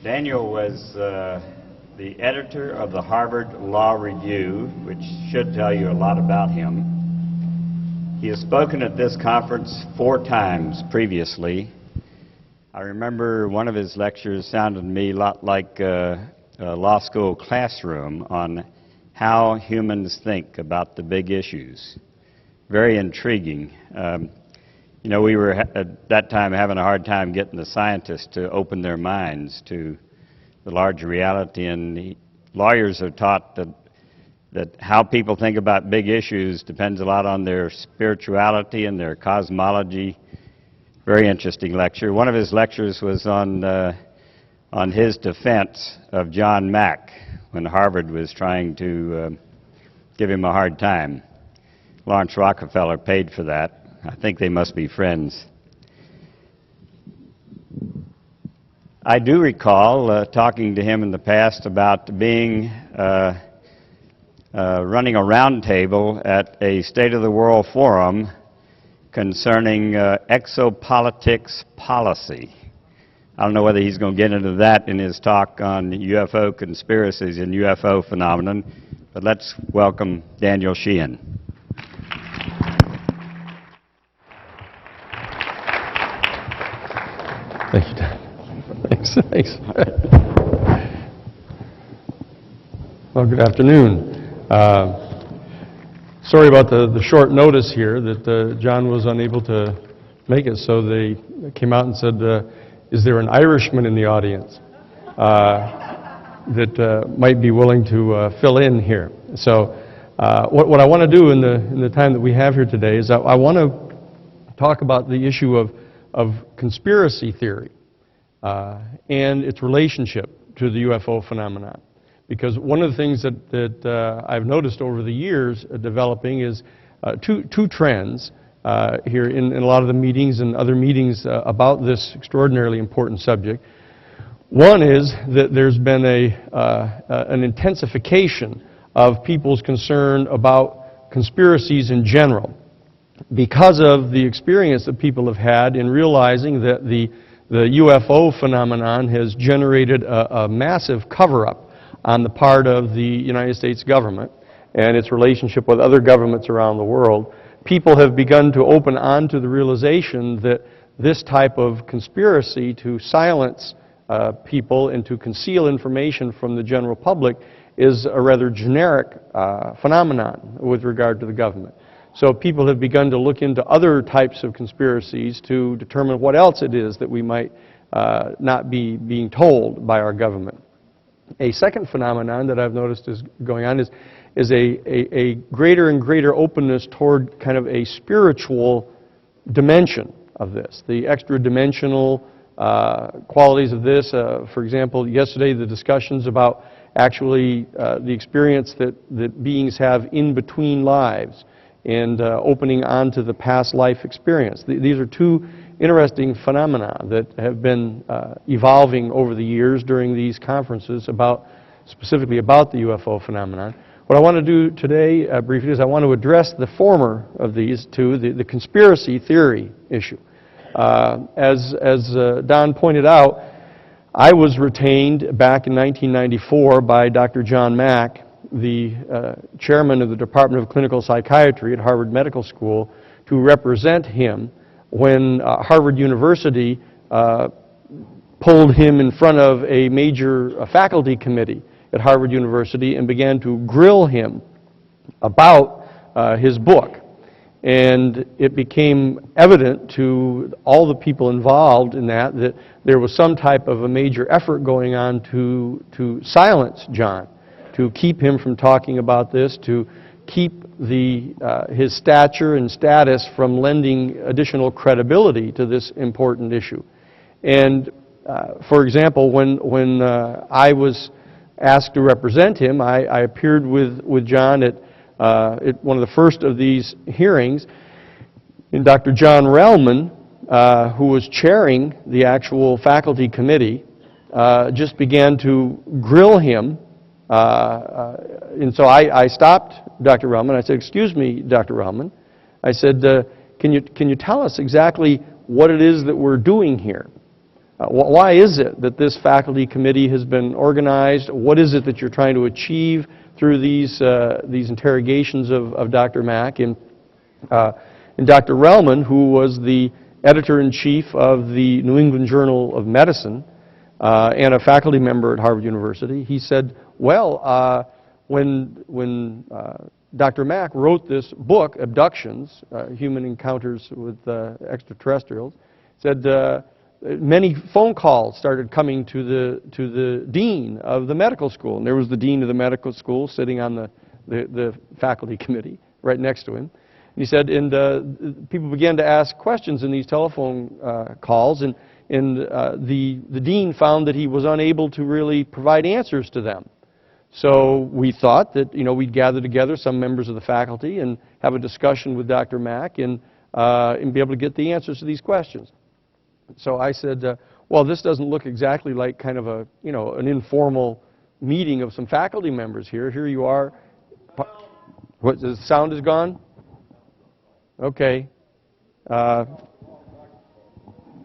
Daniel was the editor of the Harvard Law Review, which should tell you a lot about him. He has spoken at this conference 4 times previously. I remember one of his lectures sounded to me a lot like a law school classroom on how humans think about the big issues. Very intriguing. You know, we were at that time having a hard time getting the scientists to open their minds to the larger reality, and lawyers are taught that how people think about big issues depends a lot on their spirituality and their cosmology. Very interesting lecture. One of his lectures was on his defense of John Mack when Harvard was trying to give him a hard time. Lawrence Rockefeller paid for that. I think they must be friends. I do recall talking to him in the past about being running a round table at a State of the World forum concerning exopolitics policy. I don't know whether he's going to get into that in his talk on UFO conspiracies and UFO phenomenon, but let's welcome Daniel Sheehan. Thank you, Dan. Thanks. Well, good afternoon. Sorry about the short notice here that John was unable to make it, so they came out and said, is there an Irishman in the audience that might be willing to fill in here? So what I want to do in the time that we have here today is I want to talk about the issue of conspiracy theory and its relationship to the UFO phenomenon. Because one of the things that I've noticed over the years developing is two trends here in a lot of the meetings and other meetings about this extraordinarily important subject. One is that there's been an intensification of people's concern about conspiracies in general, because of the experience that people have had in realizing that the UFO phenomenon has generated a massive cover-up on the part of the United States government and its relationship with other governments around the world. People have begun to open on to the realization that this type of conspiracy to silence people and to conceal information from the general public is a rather generic phenomenon with regard to the government. So people have begun to look into other types of conspiracies to determine what else it is that we might not be being told by our government. A second phenomenon that I've noticed is going on is a greater and greater openness toward kind of a spiritual dimension of this, the extra-dimensional qualities of this. For example, yesterday the discussions about actually the experience that beings have in between lives, and opening onto the past life experience. These are two interesting phenomena that have been evolving over the years during these conferences specifically about the UFO phenomenon. What I want to do today, briefly, is I want to address the former of these two, the conspiracy theory issue. As Don pointed out, I was retained back in 1994 by Dr. John Mack, the chairman of the Department of Clinical Psychiatry at Harvard Medical School, to represent him when Harvard University pulled him in front of a major faculty committee at Harvard University and began to grill him about his book. And it became evident to all the people involved in that there was some type of a major effort going on to silence John, to keep him from talking about this, to keep his stature and status from lending additional credibility to this important issue. And for example, when I was asked to represent him, I appeared with John at one of the first of these hearings, and Dr. John Relman, who was chairing the actual faculty committee, just began to grill him. And so I stopped Dr. Relman. I said, "Excuse me, Dr. Relman." I said, can you tell us exactly what it is that we're doing here? Why is it that this faculty committee has been organized? What is it that you're trying to achieve through these interrogations of Dr. Mack? And Dr. Relman, who was the editor-in-chief of the New England Journal of Medicine and a faculty member at Harvard University, he said, well, when Dr. Mack wrote this book, Abductions, Human Encounters with Extraterrestrials, said many phone calls started coming to the dean of the medical school. And there was the dean of the medical school sitting on the faculty committee right next to him. And he said, and people began to ask questions in these telephone calls, and the dean found that he was unable to really provide answers to them. So we thought that, we'd gather together some members of the faculty and have a discussion with Dr. Mack and be able to get the answers to these questions. So I said, well, this doesn't look exactly like kind of a, an informal meeting of some faculty members here. Here you are. What, the sound is gone? Okay.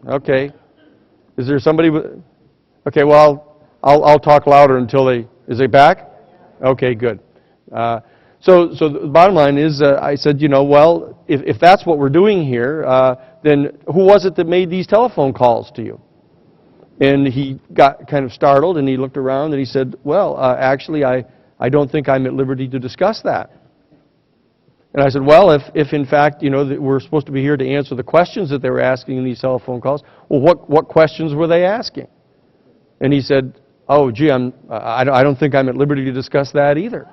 Okay. Is there somebody with... Okay, well, I'll talk louder until they... Is it back? Okay, good. So the bottom line is, I said, well, if that's what we're doing here, then who was it that made these telephone calls to you? And he got kind of startled, and he looked around, and he said, well, actually, I don't think I'm at liberty to discuss that. And I said, well, if in fact, that we're supposed to be here to answer the questions that they were asking in these telephone calls, well, what questions were they asking? And he said, oh, gee, I don't think I'm at liberty to discuss that either.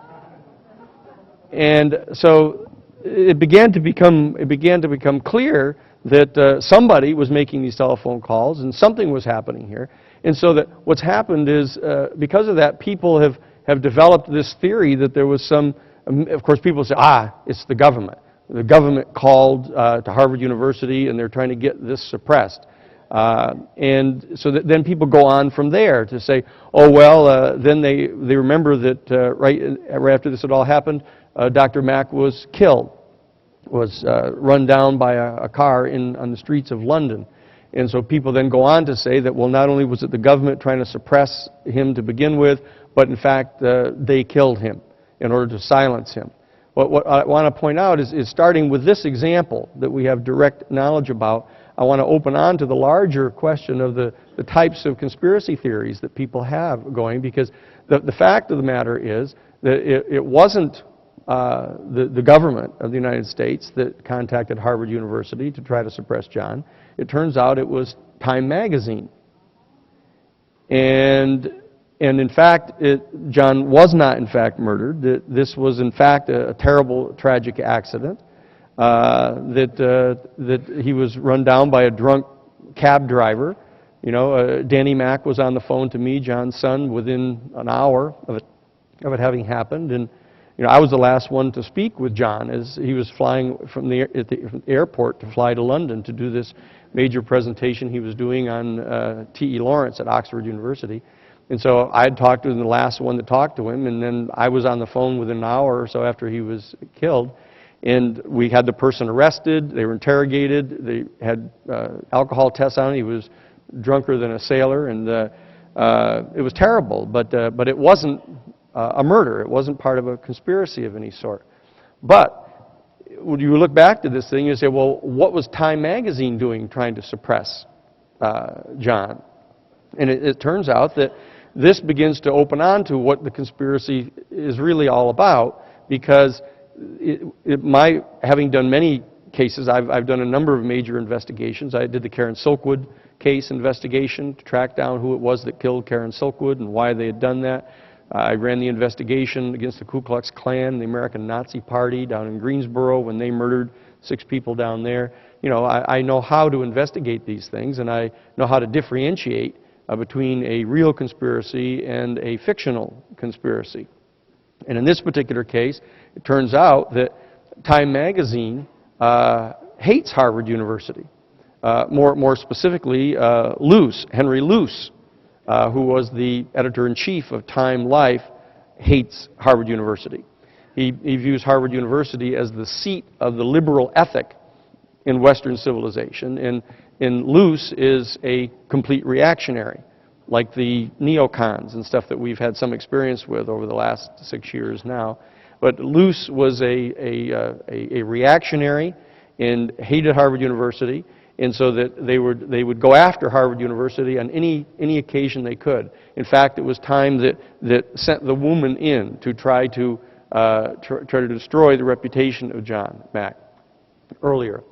And so it began to become clear that somebody was making these telephone calls and something was happening here. And so that what's happened is, because of that, people have developed this theory that there was some, of course people say, it's the government. The government called to Harvard University and they're trying to get this suppressed. And so that then people go on from there to say, oh, well, then they remember that right after this had all happened, Dr. Mack was killed, was run down by a car on the streets of London. And so people then go on to say that, well, not only was it the government trying to suppress him to begin with, but in fact they killed him in order to silence him. What I want to point out is starting with this example that we have direct knowledge about, I want to open on to the larger question of the types of conspiracy theories that people have going, because the fact of the matter is that it wasn't the government of the United States that contacted Harvard University to try to suppress John. It turns out it was Time magazine. And in fact, John was not in fact murdered. This was in fact a terrible, tragic accident. That he was run down by a drunk cab driver. Danny Mack was on the phone to me, John's son, within an hour of it having happened. And I was the last one to speak with John as he was flying from the airport to fly to London to do this major presentation he was doing on T.E. Lawrence at Oxford University. And so I had talked to him, the last one to talk to him, and then I was on the phone within an hour or so after he was killed. And we had the person arrested, they were interrogated, they had alcohol tests on him, he was drunker than a sailor, and it was terrible, but it wasn't a murder, it wasn't part of a conspiracy of any sort. But when you look back to this thing, you say, well, what was Time magazine doing trying to suppress John? And it turns out that this begins to open on to what the conspiracy is really all about, because having done many cases, I've done a number of major investigations. I did the Karen Silkwood Case investigation to track down who it was that killed Karen Silkwood and why they had done that. I ran the investigation against the Ku Klux Klan, the American Nazi Party down in Greensboro when they murdered 6 people down there. I know how to investigate these things, and I know how to differentiate between a real conspiracy and a fictional conspiracy. And in this particular case, it turns out that Time magazine hates Harvard University. More specifically, Henry Luce, who was the editor-in-chief of Time Life, hates Harvard University. He views Harvard University as the seat of the liberal ethic in Western civilization, And Luce is a complete reactionary, like the neocons and stuff that we've had some experience with over the last 6 years now. But Luce was a reactionary and hated Harvard University, and so that they would go after Harvard University on any occasion they could. In fact, it was time that sent the woman in to try to destroy the reputation of John Mack earlier.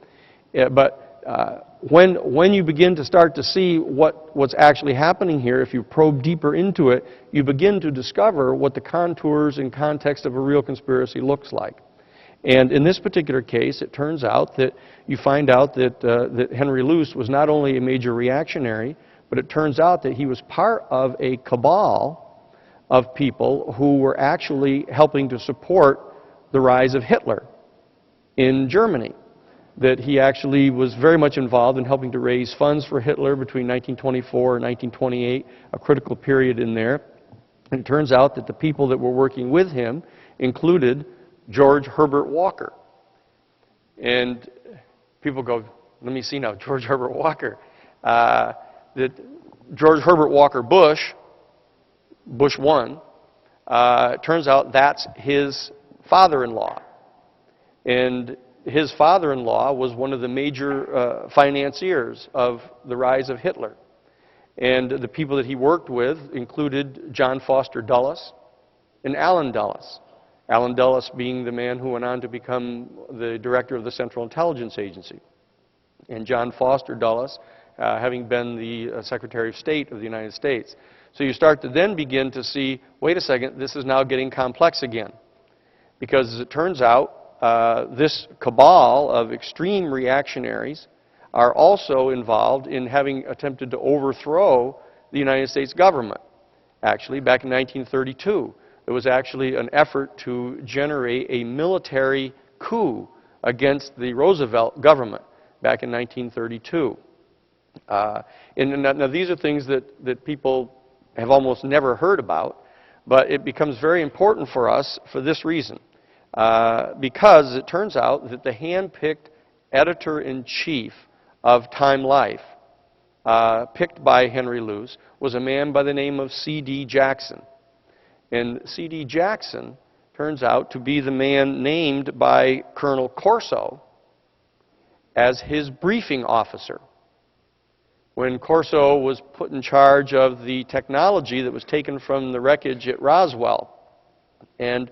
When you begin to start to see what's actually happening here, if you probe deeper into it, you begin to discover what the contours and context of a real conspiracy looks like. And in this particular case, it turns out that you find out that Henry Luce was not only a major reactionary, but it turns out that he was part of a cabal of people who were actually helping to support the rise of Hitler in Germany. That he actually was very much involved in helping to raise funds for Hitler between 1924 and 1928, a critical period in there. And it turns out that the people that were working with him included George Herbert Walker. And people go, let me see now, George Herbert Walker. That George Herbert Walker Bush 1, turns out that's his father-in-law. And his father-in-law was one of the major financiers of the rise of Hitler. And the people that he worked with included John Foster Dulles and Allen Dulles. Allen Dulles being the man who went on to become the director of the Central Intelligence Agency. And John Foster Dulles having been the Secretary of State of the United States. So you start to then begin to see, wait a second, this is now getting complex again. Because as it turns out, this cabal of extreme reactionaries are also involved in having attempted to overthrow the United States government. Actually, back in 1932, there was actually an effort to generate a military coup against the Roosevelt government back in 1932. And now these are things that people have almost never heard about, but it becomes very important for us for this reason. Because it turns out that the hand-picked editor-in-chief of Time Life, picked by Henry Luce, was a man by the name of C.D. Jackson. And C.D. Jackson turns out to be the man named by Colonel Corso as his briefing officer. When Corso was put in charge of the technology that was taken from the wreckage at Roswell, and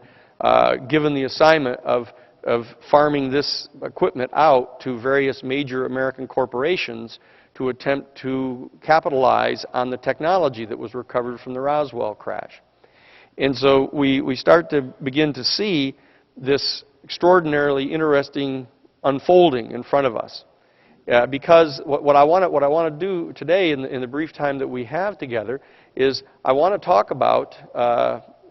given the assignment of farming this equipment out to various major American corporations to attempt to capitalize on the technology that was recovered from the Roswell crash. And so we start to begin to see this extraordinarily interesting unfolding in front of us. Because what I want to do today in the brief time that we have together is I want to talk about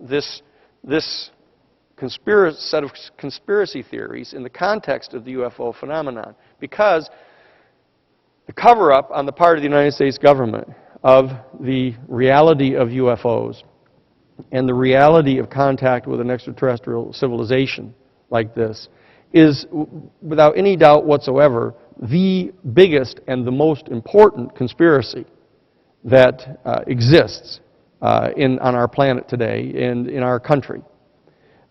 this set of conspiracy theories in the context of the UFO phenomenon. Because the cover-up on the part of the United States government of the reality of UFOs and the reality of contact with an extraterrestrial civilization like this is, without any doubt whatsoever, the biggest and the most important conspiracy that exists on our planet today and in our country.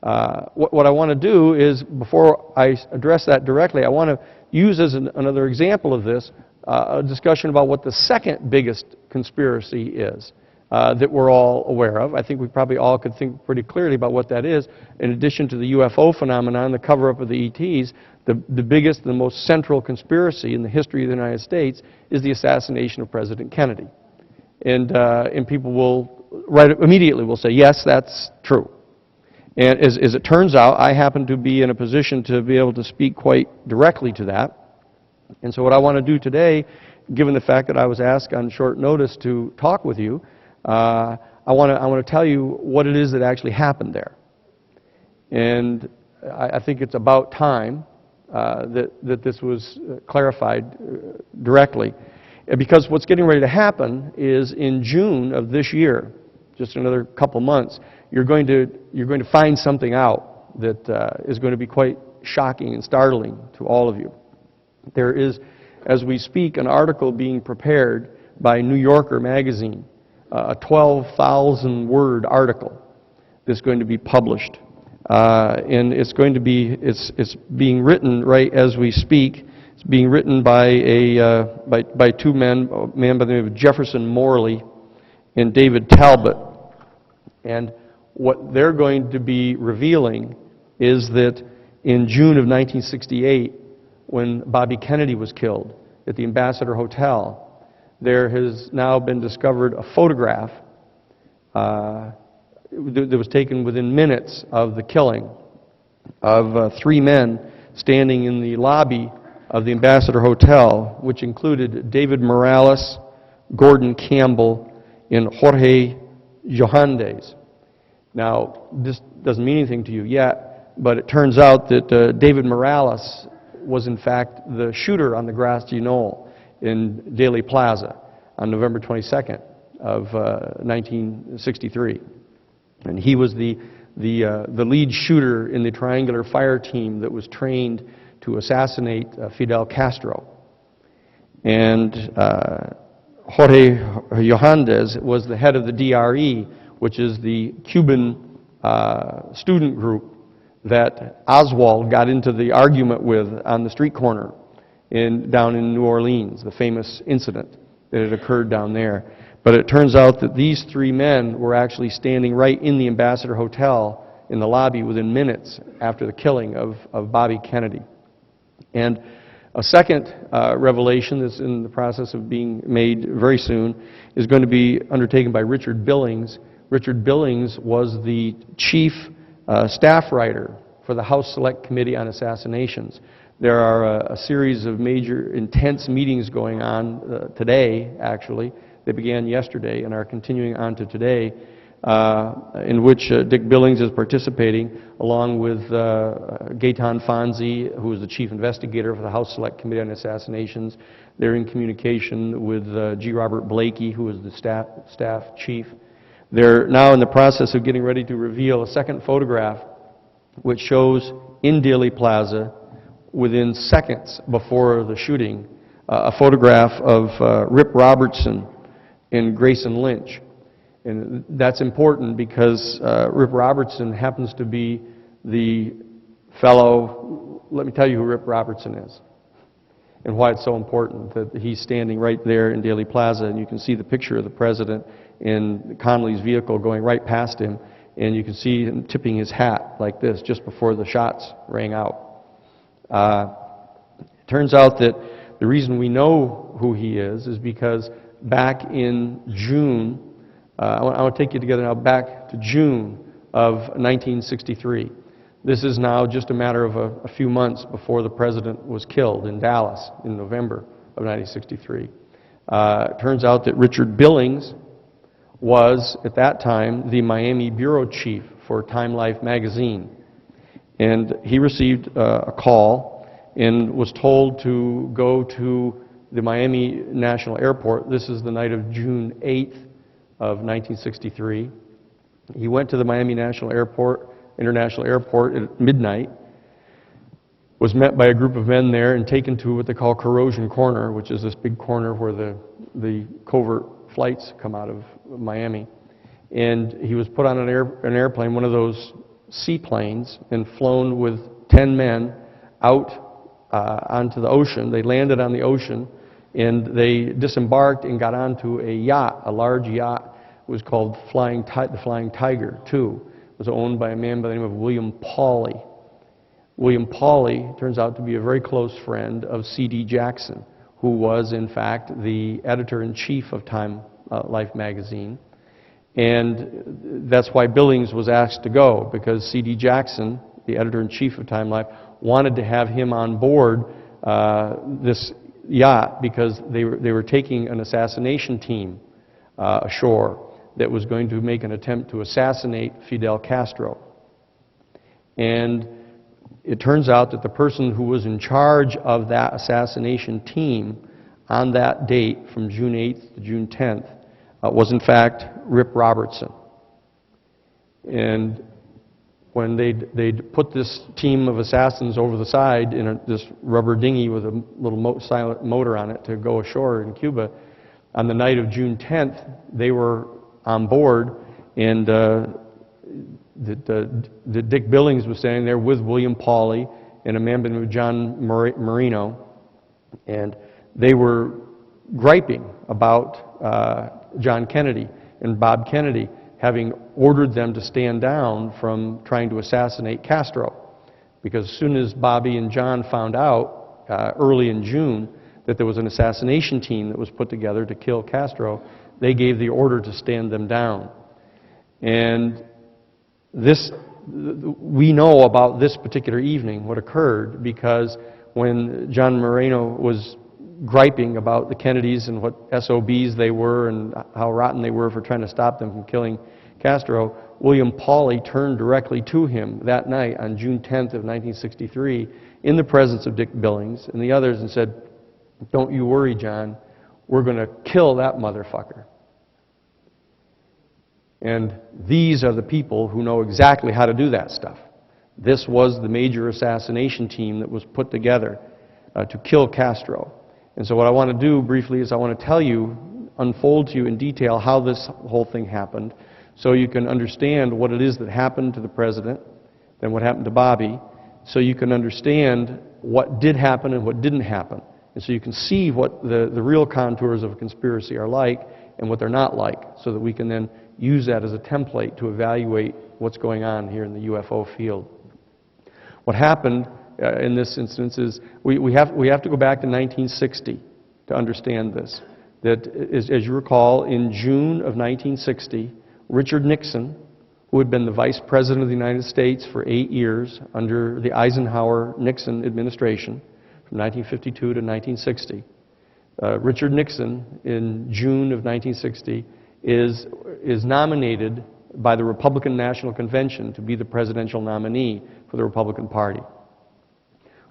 What I want to do is, before I address that directly, I want to use as another example of this a discussion about what the second biggest conspiracy is that we're all aware of. I think we probably all could think pretty clearly about what that is. In addition to the UFO phenomenon, the cover-up of the ETs, the biggest, the most central conspiracy in the history of the United States is the assassination of President Kennedy. And people will immediately will say, yes, that's true. And as it turns out, I happen to be in a position to be able to speak quite directly to that. And so what I want to do today, given the fact that I was asked on short notice to talk with you, I want to tell you what it is that actually happened there. And I think it's about time that this was clarified directly. Because what's getting ready to happen is in June of this year, just another couple months, you're going to find something out that is going to be quite shocking and startling to all of you. There is as we speak, an article being prepared by New Yorker magazine, a 12,000-word article that's going to be published. And it's going to be, it's being written right as we speak. It's being written by by two men, a man by the name of Jefferson Morley and David Talbot. And what they're going to be revealing is that in June of 1968, when Bobby Kennedy was killed at the Ambassador Hotel, there has now been discovered a photograph that was taken within minutes of the killing of three men standing in the lobby of the Ambassador Hotel, which included David Morales, Gordon Campbell, and Jorge Johandes. Now, this doesn't mean anything to you yet, but it turns out that David Morales was in fact the shooter on the grassy knoll in Dealey Plaza on November 22nd of 1963. And he was the lead shooter in the triangular fire team that was trained to assassinate Fidel Castro. And Jorge Johandes was the head of the DRE, which is the Cuban student group that Oswald got into the argument with on the street corner down in New Orleans, the famous incident that had occurred down there. But it turns out that these three men were actually standing right in the Ambassador Hotel in the lobby within minutes after the killing of Bobby Kennedy. And a second revelation that's in the process of being made very soon is going to be undertaken by Richard Billings. Richard Billings was the chief staff writer for the House Select Committee on Assassinations. There are a series of major intense meetings going on today, actually. They began yesterday and are continuing on to today, in which Dick Billings is participating, along with Gaetan Fonzi, who is the chief investigator for the House Select Committee on Assassinations. They're in communication with G. Robert Blakey, who is the staff chief. They're now in the process of getting ready to reveal a second photograph which shows in Dealey Plaza, within seconds before the shooting, a photograph of Rip Robertson and Grayson Lynch. And that's important because Rip Robertson happens to be the fellow, let me tell you who Rip Robertson is and why it's so important that he's standing right there in Dealey Plaza, and you can see the picture of the president in Connolly's vehicle going right past him, and you can see him tipping his hat like this just before the shots rang out. It turns out that the reason we know who he is because back in June, I want to take you together now back to June of 1963. This is now just a matter of a few months before the president was killed in Dallas in November of 1963. It turns out that Richard Billings was, at that time, the Miami bureau chief for Time Life magazine. And he received a call and was told to go to the Miami National Airport. This is the night of June 8th of 1963. He went to the Miami International Airport at midnight, was met by a group of men there and taken to what they call Corrosion Corner, which is this big corner where the covert flights come out of Miami. And he was put on an airplane, one of those seaplanes, and flown with 10 men out onto the ocean. They landed on the ocean, and they disembarked and got onto a yacht, a large yacht. It was called the Flying Tiger, too. It was owned by a man by the name of William Pauley. William Pauley turns out to be a very close friend of C.D. Jackson, who was, in fact, the editor-in-chief of Time Life magazine. And that's why Billings was asked to go, because C.D. Jackson, the editor-in-chief of Time Life, wanted to have him on board this yacht because they were taking an assassination team ashore that was going to make an attempt to assassinate Fidel Castro. And it turns out that the person who was in charge of that assassination team on that date, from June 8th to June 10th, was in fact Rip Robertson. And when they'd put this team of assassins over the side in this rubber dinghy with a little silent motor on it to go ashore in Cuba. On the night of June 10th, they were on board, and Dick Billings was standing there with William Pauley and a man named John Marino, and they were griping about John Kennedy and Bob Kennedy having ordered them to stand down from trying to assassinate Castro. Because as soon as Bobby and John found out early in June that there was an assassination team that was put together to kill Castro, they gave the order to stand them down. And this, we know about this particular evening, what occurred, because when John Moreno was griping about the Kennedys and what SOBs they were and how rotten they were for trying to stop them from killing Castro, William Pauley turned directly to him that night on June 10th of 1963 in the presence of Dick Billings and the others and said, "Don't you worry, John, we're going to kill that motherfucker." And these are the people who know exactly how to do that stuff. This was the major assassination team that was put together to kill Castro. And so what I want to do briefly is I want to tell you, unfold to you in detail how this whole thing happened, so you can understand what it is that happened to the president, then what happened to Bobby, so you can understand what did happen and what didn't happen. And so you can see what the real contours of a conspiracy are like and what they're not like, so that we can then use that as a template to evaluate what's going on here in the UFO field. What happened in this instance is we have to go back to 1960 to understand this. That, as you recall, in June of 1960, Richard Nixon, who had been the Vice President of the United States for 8 years under the Eisenhower-Nixon administration, from 1952 to 1960, Richard Nixon, in June of 1960, is nominated by the Republican National Convention to be the presidential nominee for the Republican Party.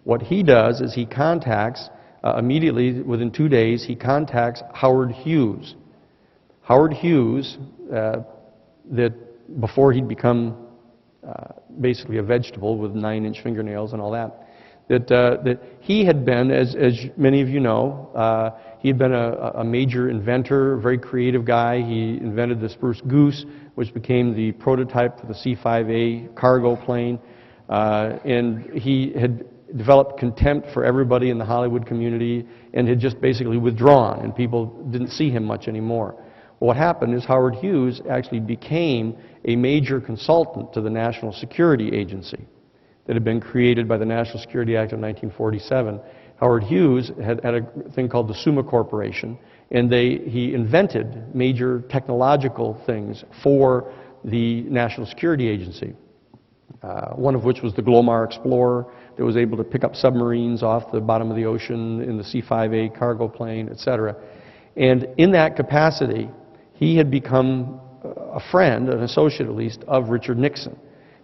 What he does is he contacts, immediately within 2 days, he contacts Howard Hughes. Howard Hughes, that before he'd become basically a vegetable with 9-inch fingernails and all that, that he had been, as many of you know, he had been a major inventor, a very creative guy. He invented the Spruce Goose, which became the prototype for the C-5A cargo plane, and he had developed contempt for everybody in the Hollywood community and had just basically withdrawn, and people didn't see him much anymore. What happened is Howard Hughes actually became a major consultant to the National Security Agency that had been created by the National Security Act of 1947. Howard Hughes had a thing called the Summa Corporation, and he invented major technological things for the National Security Agency. One of which was the Glomar Explorer that was able to pick up submarines off the bottom of the ocean in the C-5A cargo plane, etc. And in that capacity, he had become a friend, an associate at least, of Richard Nixon.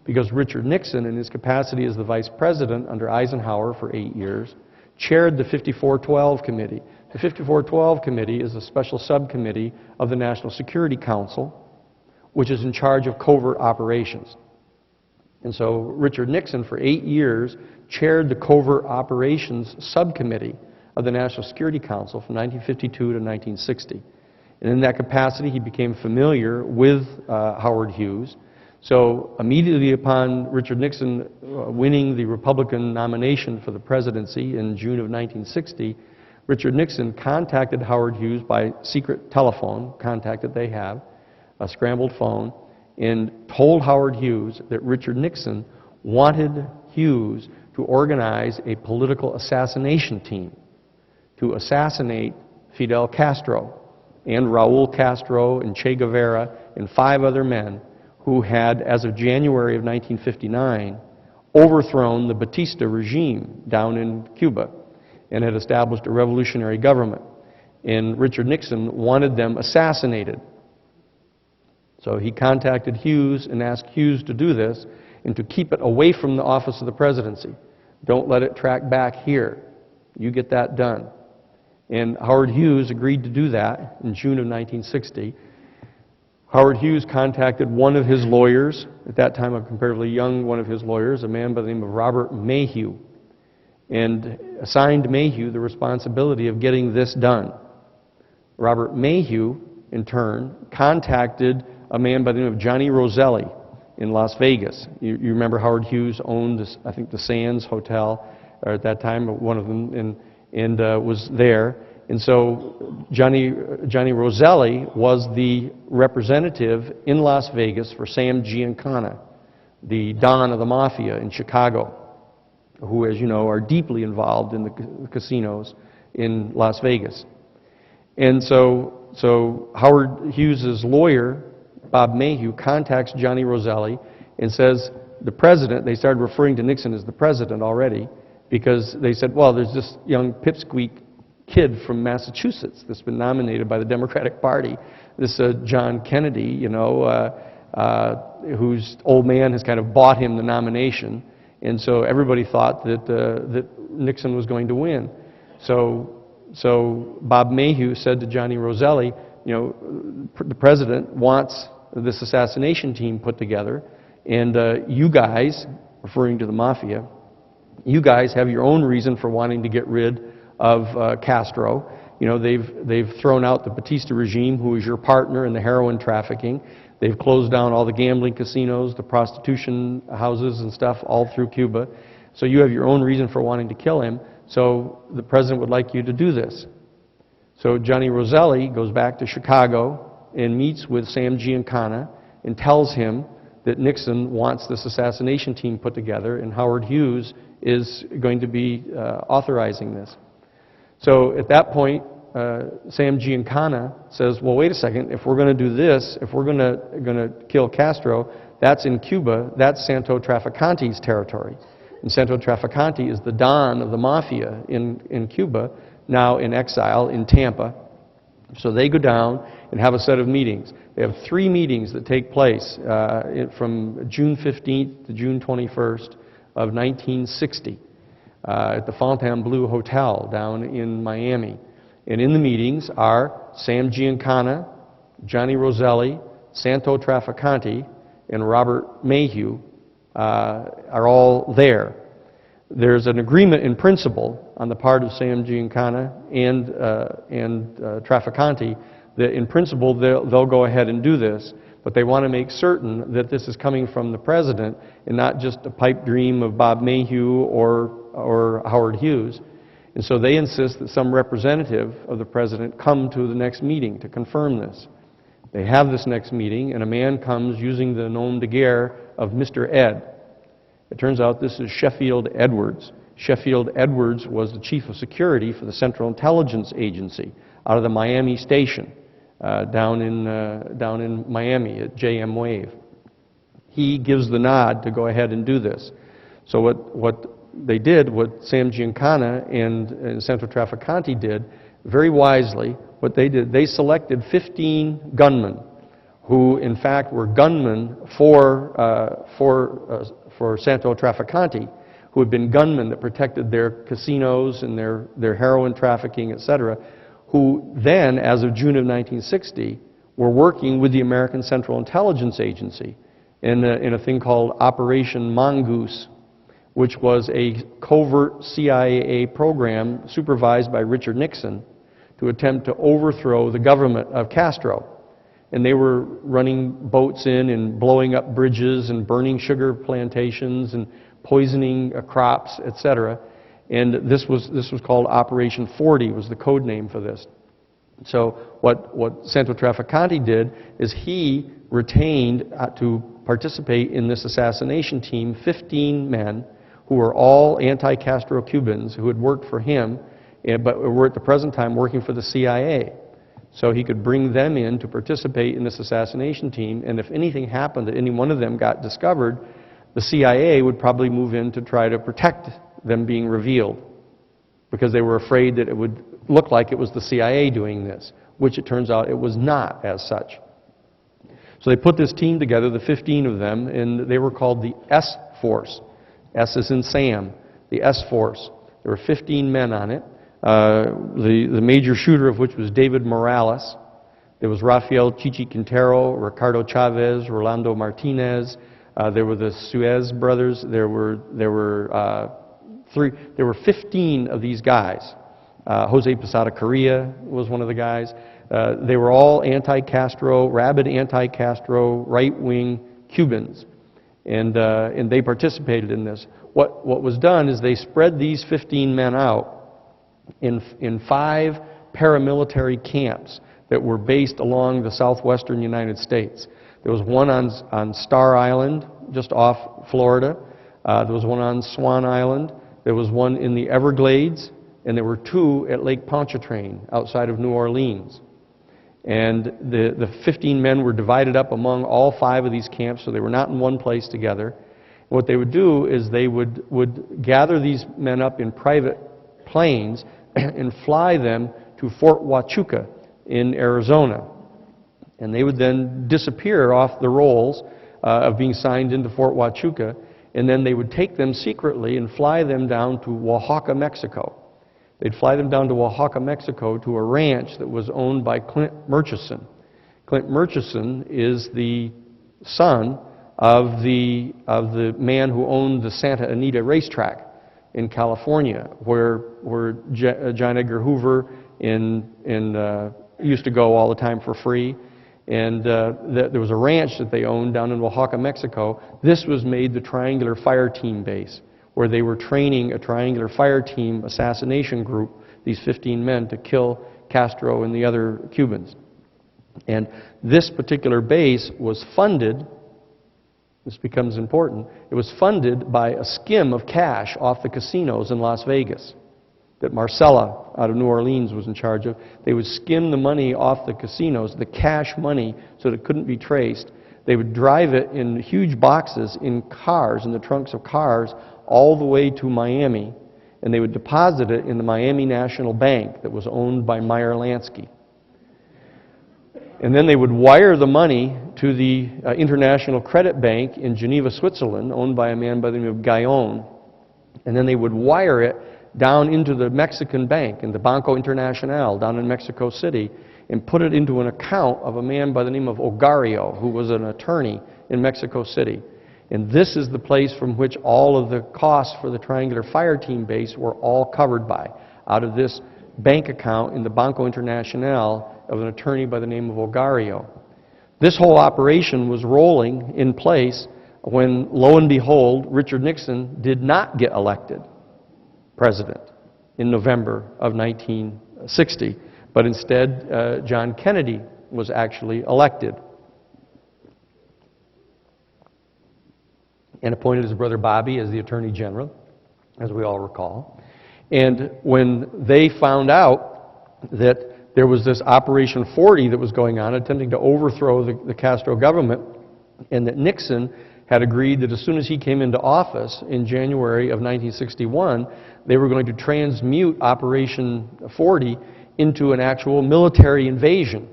Because Richard Nixon, in his capacity as the vice president under Eisenhower for 8 years, chaired the 5412 Committee. The 5412 Committee is a special subcommittee of the National Security Council, which is in charge of covert operations. And so Richard Nixon, for 8 years, chaired the Covert Operations Subcommittee of the National Security Council from 1952 to 1960. And in that capacity, he became familiar with Howard Hughes. So immediately upon Richard Nixon winning the Republican nomination for the presidency in June of 1960, Richard Nixon contacted Howard Hughes by secret telephone contact that they have, a scrambled phone, and told Howard Hughes that Richard Nixon wanted Hughes to organize a political assassination team to assassinate Fidel Castro and Raul Castro and Che Guevara and 5 other men who had, as of January of 1959, overthrown the Batista regime down in Cuba and had established a revolutionary government. And Richard Nixon wanted them assassinated. So he contacted Hughes and asked Hughes to do this and to keep it away from the office of the presidency. Don't let it track back here. You get that done. And Howard Hughes agreed to do that in June of 1960. Howard Hughes contacted one of his lawyers, at that time a comparatively young one of his lawyers, a man by the name of Robert Mayhew, and assigned Mayhew the responsibility of getting this done. Robert Mayhew, in turn, contacted a man by the name of Johnny Roselli in Las Vegas. You remember Howard Hughes owned, this, I think, the Sands Hotel, or at that time, one of them, and was there. And so Johnny Roselli was the representative in Las Vegas for Sam Giancana, the Don of the Mafia in Chicago, who, as you know, are deeply involved in the casinos in Las Vegas. And so Howard Hughes' lawyer, Bob Mayhew, contacts Johnny Roselli and says, the president, they started referring to Nixon as the president already, because they said, well, there's this young pipsqueak kid from Massachusetts that's been nominated by the Democratic Party, this John Kennedy, you know, whose old man has kind of bought him the nomination, and so everybody thought that Nixon was going to win. So Bob Mayhew said to Johnny Roselli, you know, the president wants this assassination team put together, and you guys, referring to the Mafia, you guys have your own reason for wanting to get rid of Castro. You know, they've thrown out the Batista regime, who is your partner in the heroin trafficking. They've closed down all the gambling casinos, the prostitution houses and stuff all through Cuba. So you have your own reason for wanting to kill him. So the president would like you to do this. So Johnny Roselli goes back to Chicago and meets with Sam Giancana and tells him that Nixon wants this assassination team put together, and Howard Hughes is going to be authorizing this. So at that point, Sam Giancana says, well, wait a second, if we're going to do this, if we're going to kill Castro, that's in Cuba, that's Santo Traficante's territory. And Santo Traficante is the Don of the Mafia in Cuba, now in exile in Tampa. So they go down and have a set of meetings. They have 3 meetings that take place from June 15th to June 21st of 1960 at the Fontainebleau Hotel down in Miami. And in the meetings are Sam Giancana, Johnny Roselli, Santo Traficante, and Robert Mayhew are all there. There's an agreement in principle on the part of Sam Giancana and Traficante that in principle they'll go ahead and do this, but they want to make certain that this is coming from the president and not just a pipe dream of Bob Mayhew or Howard Hughes. And so they insist that some representative of the president come to the next meeting to confirm this. They have this next meeting, and a man comes using the nom de guerre of Mr. Ed. It turns out this is Sheffield Edwards. Sheffield Edwards was the chief of security for the Central Intelligence Agency out of the Miami station down in Miami at JM Wave. He gives the nod to go ahead and do this. So what they did, what Sam Giancana and Santo Traficante did, very wisely, what they did, they selected 15 gunmen who in fact were gunmen for Santo Traficante, who had been gunmen that protected their casinos and their heroin trafficking, etc., who then, as of June of 1960, were working with the American Central Intelligence Agency in a thing called Operation Mongoose, which was a covert CIA program supervised by Richard Nixon to attempt to overthrow the government of Castro. And they were running boats in and blowing up bridges and burning sugar plantations and poisoning crops, etc. And this was called Operation 40, was the code name for this. So what Santo Traficante did is he retained to participate in this assassination team 15 men who were all anti-Castro Cubans who had worked for him, but were at the present time working for the CIA. So he could bring them in to participate in this assassination team, and if anything happened that any one of them got discovered, the CIA would probably move in to try to protect them being revealed, because they were afraid that it would look like it was the CIA doing this, which it turns out it was not as such. So they put this team together, the 15 of them, and they were called the S-Force. S is in Sam, the S-Force. There were 15 men on it. The major shooter of which was David Morales, There was Rafael Chichi Quintero, Ricardo Chavez, Rolando Martinez. There were the Suez brothers. There were 15 of these guys. Jose Posada Correa was one of the guys. They were all anti-Castro, rabid anti-Castro, right-wing Cubans, and they participated in this. What was done is they spread these 15 men out in 5 paramilitary camps that were based along the southwestern United States. There was one on Star Island, just off Florida. There was one on Swan Island. There was one in the Everglades, and there were 2 at Lake Pontchartrain, outside of New Orleans. And the 15 men were divided up among all 5 of these camps, so they were not in one place together. And what they would do is they would gather these men up in private planes and fly them to Fort Huachuca in Arizona. And they would then disappear off the rolls of being signed into Fort Huachuca, and then they would take them secretly and fly them down to Oaxaca, Mexico. They'd fly them down to Oaxaca, Mexico, to a ranch that was owned by Clint Murchison. Clint Murchison is the son of the man who owned the Santa Anita racetrack in California, where John Edgar Hoover used to go all the time for free. And there was a ranch that they owned down in Oaxaca, Mexico. This was made the Triangular Fire Team base, where they were training a Triangular Fire Team assassination group, these 15 men, to kill Castro and the other Cubans. And this particular base was funded, this becomes important, it was funded by a skim of cash off the casinos in Las Vegas that Marcella out of New Orleans was in charge of. They would skim the money off the casinos, the cash money, so that it couldn't be traced. They would drive it in huge boxes in cars, in the trunks of cars, all the way to Miami, and they would deposit it in the Miami National Bank that was owned by Meyer Lansky. And then they would wire the money to the International Credit Bank in Geneva, Switzerland, owned by a man by the name of Gaillon. And then they would wire it down into the Mexican bank, in the Banco Internacional, down in Mexico City, and put it into an account of a man by the name of Ogario, who was an attorney in Mexico City. And this is the place from which all of the costs for the Triangular Fire Team base were all covered by, out of this bank account in the Banco Internacional of an attorney by the name of Ogario. This whole operation was rolling in place when, lo and behold, Richard Nixon did not get elected president in November of 1960, but instead John Kennedy was actually elected and appointed his brother Bobby as the Attorney General, as we all recall. And when they found out that there was this Operation 40 that was going on, attempting to overthrow the Castro government, and that Nixon had agreed that as soon as he came into office in January of 1961, they were going to transmute Operation 40 into an actual military invasion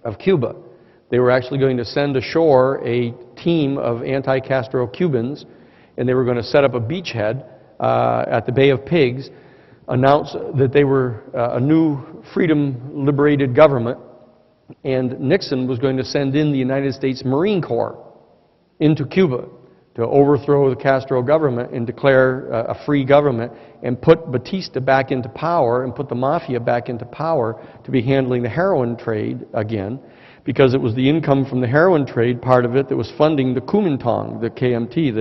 of Cuba. They were actually going to send ashore a team of anti-Castro Cubans, and they were going to set up a beachhead at the Bay of Pigs, announce that they were a new freedom-liberated government, and Nixon was going to send in the United States Marine Corps into Cuba to overthrow the Castro government and declare a free government, and put Batista back into power and put the mafia back into power to be handling the heroin trade again, because it was the income from the heroin trade, part of it, that was funding the Kuomintang, the KMT,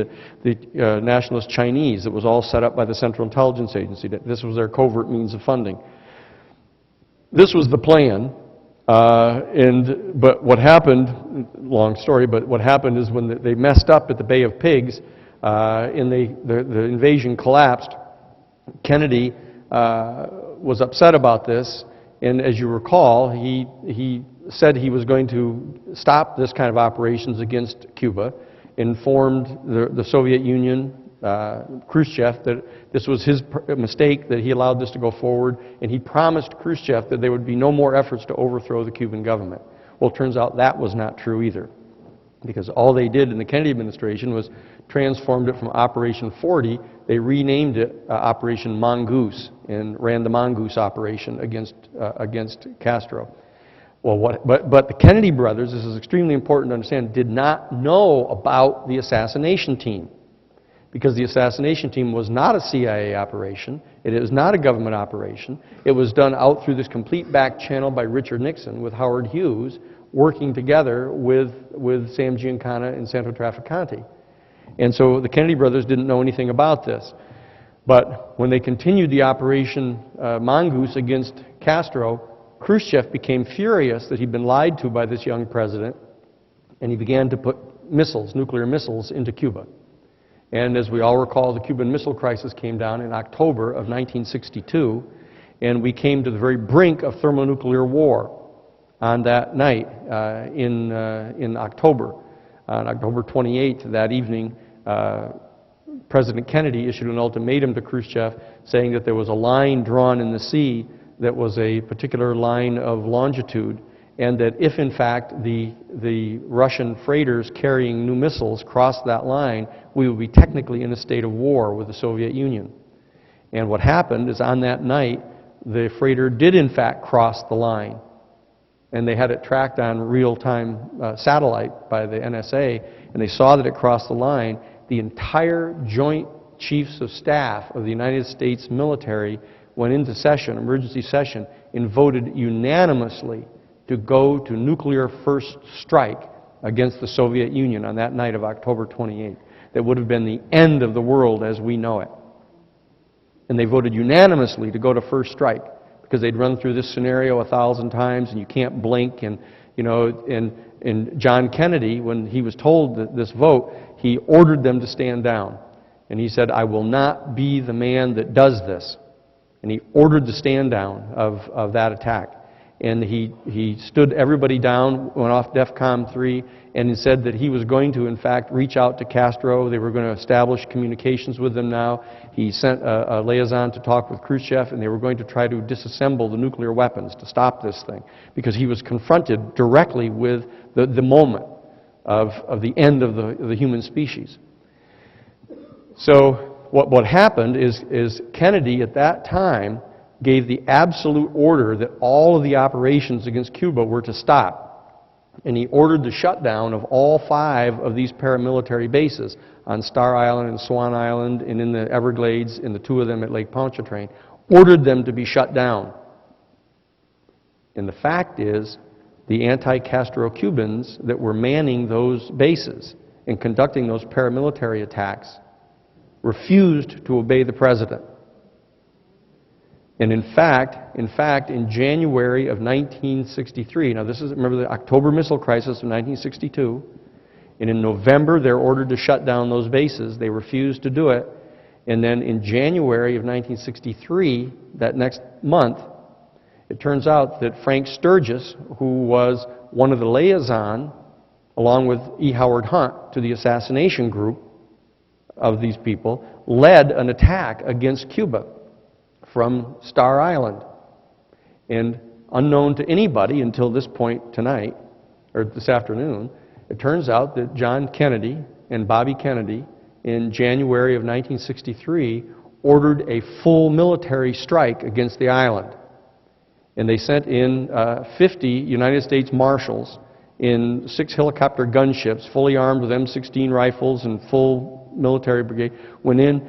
the nationalist Chinese, that was all set up by the Central Intelligence Agency. This was their covert means of funding. This was the plan. But what happened, long story, but what happened is when they messed up at the Bay of Pigs and the invasion collapsed, Kennedy was upset about this, and as you recall, he said he was going to stop this kind of operations against Cuba, informed the Soviet Union, Khrushchev, that this was his mistake, that he allowed this to go forward, and he promised Khrushchev that there would be no more efforts to overthrow the Cuban government. Well, it turns out that was not true either, because all they did in the Kennedy administration was transformed it from Operation 40. They renamed it Operation Mongoose, and ran the Mongoose operation against Castro. But the Kennedy brothers, this is extremely important to understand, did not know about the assassination team. Because the assassination team was not a CIA operation, it was not a government operation, it was done out through this complete back channel by Richard Nixon with Howard Hughes, working together with Sam Giancana and Santo Trafficante. And so the Kennedy brothers didn't know anything about this. But when they continued the Operation Mongoose against Castro, Khrushchev became furious that he'd been lied to by this young president, and he began to put missiles, nuclear missiles, into Cuba. And as we all recall, the Cuban Missile Crisis came down in October of 1962, and we came to the very brink of thermonuclear war on that night in October. On October 28th, that evening, President Kennedy issued an ultimatum to Khrushchev saying that there was a line drawn in the sea that was a particular line of longitude, and that if in fact the Russian freighters carrying new missiles crossed that line, we would be technically in a state of war with the Soviet Union. And what happened is on that night, the freighter did in fact cross the line, and they had it tracked on real-time satellite by the NSA, and they saw that it crossed the line. The entire Joint Chiefs of Staff of the United States military went into session, emergency session, and voted unanimously to go to nuclear first strike against the Soviet Union on that night of October 28th. That would have been the end of the world as we know it. And they voted unanimously to go to first strike because they'd run through this scenario 1,000 times and you can't blink. And, you know, and John Kennedy, when he was told this vote, he ordered them to stand down. And he said, "I will not be the man that does this." And he ordered the stand down of that attack. And he stood everybody down, went off DEFCON 3, and he said that he was going to, in fact, reach out to Castro. They were going to establish communications with them now. He sent a liaison to talk with Khrushchev, and they were going to try to disassemble the nuclear weapons to stop this thing, because he was confronted directly with the moment of the end of the human species. So what happened is Kennedy at that time gave the absolute order that all of the operations against Cuba were to stop. And he ordered the shutdown of all 5 of these paramilitary bases on Star Island and Swan Island and in the Everglades and the 2 of them at Lake Pontchartrain, ordered them to be shut down. And the fact is, the anti-Castro Cubans that were manning those bases and conducting those paramilitary attacks refused to obey the president. And in fact, in January of 1963, now this is, remember the October Missile Crisis of 1962, and in November they're ordered to shut down those bases. They refused to do it. And then in January of 1963, that next month, it turns out that Frank Sturgis, who was one of the liaison, along with E. Howard Hunt, to the assassination group of these people, led an attack against Cuba from Star Island. And unknown to anybody until this point tonight, or this afternoon, it turns out that John Kennedy and Bobby Kennedy in January of 1963 ordered a full military strike against the island. And they sent in 50 United States Marshals in 6 helicopter gunships, fully armed with M16 rifles and full military brigade, went in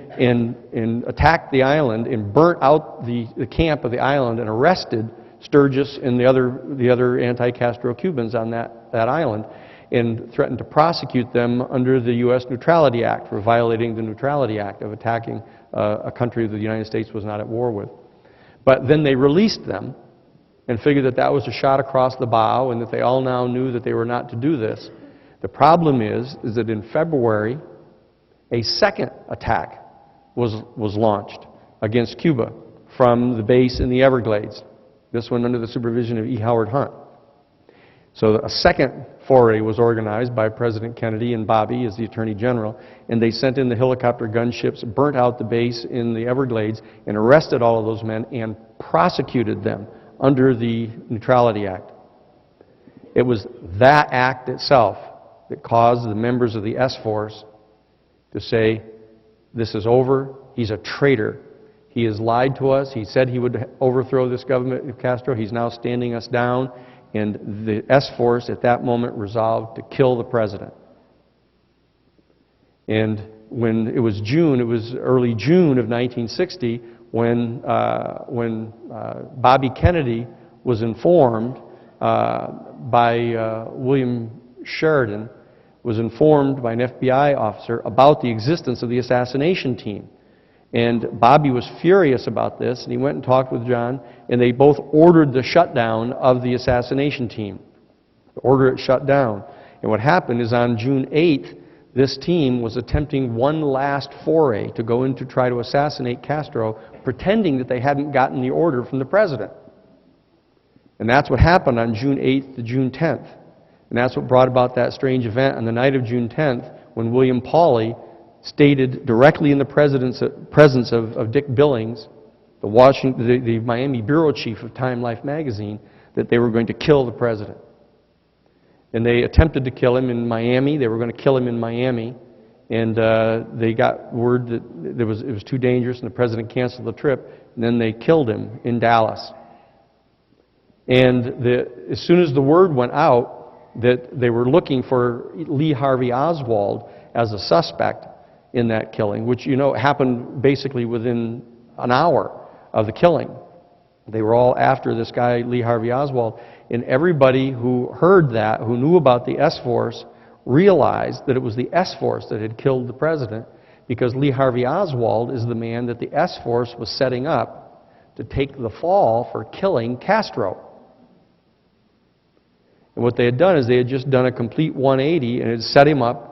and attacked the island and burnt out the camp of the island and arrested Sturgis and the other anti-Castro Cubans on that island, and threatened to prosecute them under the U.S. Neutrality Act for violating the Neutrality Act of attacking a country that the United States was not at war with. But then they released them and figured that that was a shot across the bow and that they all now knew that they were not to do this. The problem is that in February, a second attack was launched against Cuba from the base in the Everglades, this one under the supervision of E. Howard Hunt. So a second foray was organized by President Kennedy and Bobby as the Attorney General, and they sent in the helicopter gunships, burnt out the base in the Everglades, and arrested all of those men and prosecuted them under the Neutrality Act. It was that act itself that caused the members of the S-Force to say, "This is over, he's a traitor. He has lied to us. He said he would overthrow this government of Castro. He's now standing us down, and the S-Force at that moment resolved to kill the president. And when it was early June of 1960 when Bobby Kennedy was informed by William Sheridan, was informed by an FBI officer about the existence of the assassination team. And Bobby was furious about this, and he went and talked with John, and they both ordered the shutdown of the assassination team. Order it shut down. And what happened is on June 8th, this team was attempting one last foray to go in to try to assassinate Castro, pretending that they hadn't gotten the order from the president. And that's what happened on June 8th to June 10th. And that's what brought about that strange event on the night of June 10th when William Pauley stated directly in the presence of Dick Billings, the Miami bureau chief of Time Life magazine, that they were going to kill the president. And they attempted to kill him in Miami. They were going to kill him in Miami. And they got word that it was too dangerous and the president canceled the trip. And then they killed him in Dallas. And as soon as the word went out that they were looking for Lee Harvey Oswald as a suspect in that killing, which, you know, happened basically within an hour of the killing. They were all after this guy, Lee Harvey Oswald. And everybody who heard that, who knew about the S-Force, realized that it was the S-Force that had killed the president, because Lee Harvey Oswald is the man that the S-Force was setting up to take the fall for killing Castro. And what they had done is they had just done a complete 180 and had set him up.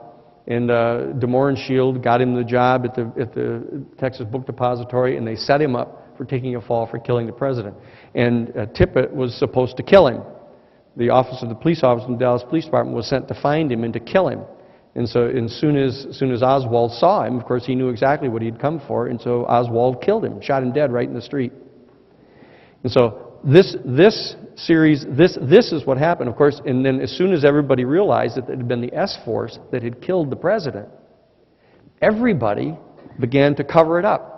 And DeMore and Shield got him the job at the Texas Book Depository, and they set him up for taking a fall for killing the president. And Tippett was supposed to kill him. The office of the police officer in the Dallas Police Department was sent to find him and to kill him. And so as soon as Oswald saw him, of course, he knew exactly what he'd come for, and so Oswald killed him, shot him dead right in the street. And so this is what happened, of course. And then as soon as everybody realized that it had been the S-Force that had killed the president, everybody began to cover it up.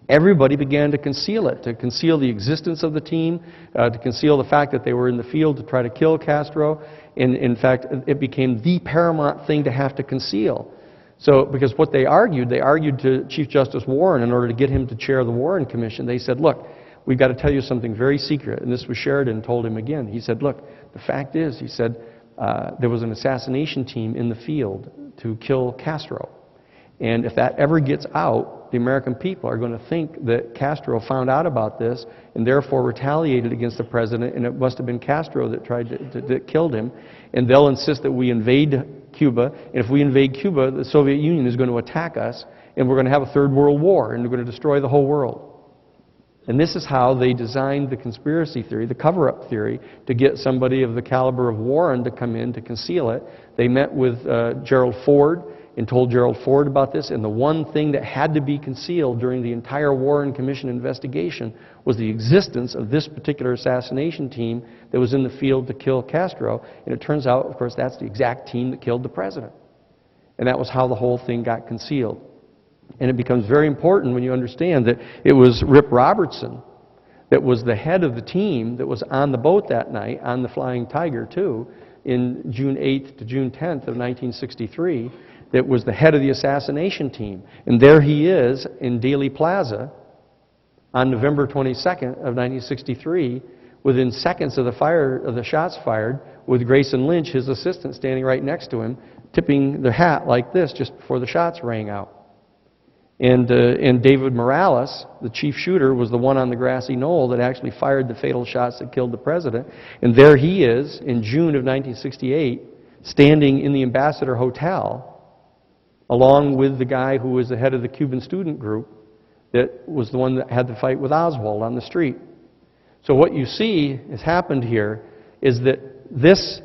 Everybody began to conceal it, to conceal the existence of the team, to conceal the fact that they were in the field to try to kill Castro. And in fact, it became the paramount thing to have to conceal. So, because what they argued to Chief Justice Warren in order to get him to chair the Warren Commission. They said, look, we've got to tell you something very secret. And this was Sheridan told him again. He said, look, the fact is, he said, there was an assassination team in the field to kill Castro. And if that ever gets out, the American people are going to think that Castro found out about this and therefore retaliated against the president, and it must have been Castro that that killed him. And they'll insist that we invade Cuba. And if we invade Cuba, the Soviet Union is going to attack us, and we're going to have a third world war, and we're going to destroy the whole world. And this is how they designed the conspiracy theory, the cover-up theory, to get somebody of the caliber of Warren to come in to conceal it. They met with Gerald Ford and told Gerald Ford about this, and the one thing that had to be concealed during the entire Warren Commission investigation was the existence of this particular assassination team that was in the field to kill Castro. And it turns out, of course, that's the exact team that killed the president. And that was how the whole thing got concealed. And it becomes very important when you understand that it was Rip Robertson that was the head of the team that was on the boat that night, on the Flying Tiger too, in June 8th to June 10th of 1963, that was the head of the assassination team. And there he is in Dealey Plaza on November 22nd of 1963, within seconds of the shots fired, with Grayson Lynch, his assistant, standing right next to him, tipping the hat like this just before the shots rang out. And David Morales, the chief shooter, was the one on the grassy knoll that actually fired the fatal shots that killed the president. And there he is in June of 1968, standing in the Ambassador Hotel, along with the guy who was the head of the Cuban student group that was the one that had the fight with Oswald on the street. So what you see has happened here is that this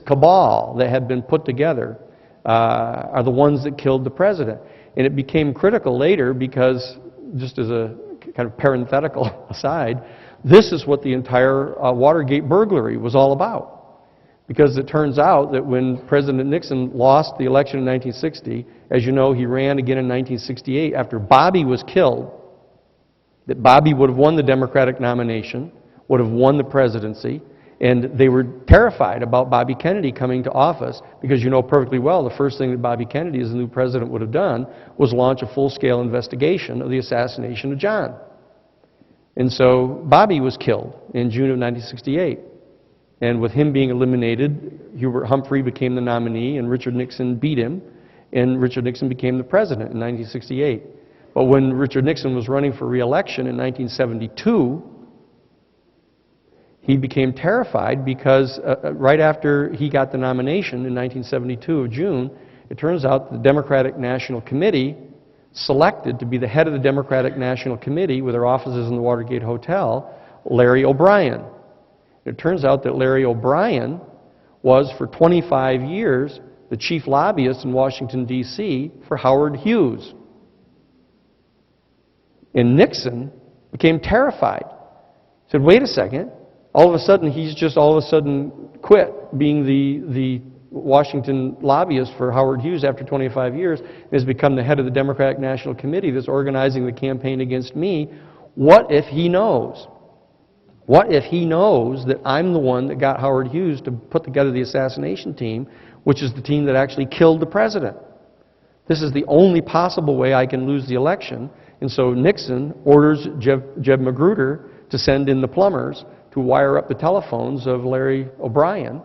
cabal that had been put together are the ones that killed the president. And it became critical later because, just as a kind of parenthetical aside, this is what the entire Watergate burglary was all about. Because it turns out that when President Nixon lost the election in 1960, as you know, he ran again in 1968 after Bobby was killed, that Bobby would have won the Democratic nomination, would have won the presidency, And they were terrified about Bobby Kennedy coming to office because you know perfectly well the first thing that Bobby Kennedy as the new president would have done was launch a full-scale investigation of the assassination of John. And so Bobby was killed in June of 1968. And with him being eliminated, Hubert Humphrey became the nominee and Richard Nixon beat him, and Richard Nixon became the president in 1968. But when Richard Nixon was running for re-election in 1972, he became terrified because right after he got the nomination in 1972 of June, it turns out the Democratic National Committee selected to be the head of the Democratic National Committee with their offices in the Watergate Hotel, Larry O'Brien. It turns out that Larry O'Brien was for 25 years the chief lobbyist in Washington, D.C. for Howard Hughes. And Nixon became terrified. He said, wait a second. All of a sudden, he's just all of a sudden quit being the Washington lobbyist for Howard Hughes after 25 years and has become the head of the Democratic National Committee that's organizing the campaign against me. What if he knows? What if he knows that I'm the one that got Howard Hughes to put together the assassination team, which is the team that actually killed the president? This is the only possible way I can lose the election. And so Nixon orders Jeb Magruder to send in the plumbers to wire up the telephones of Larry O'Brien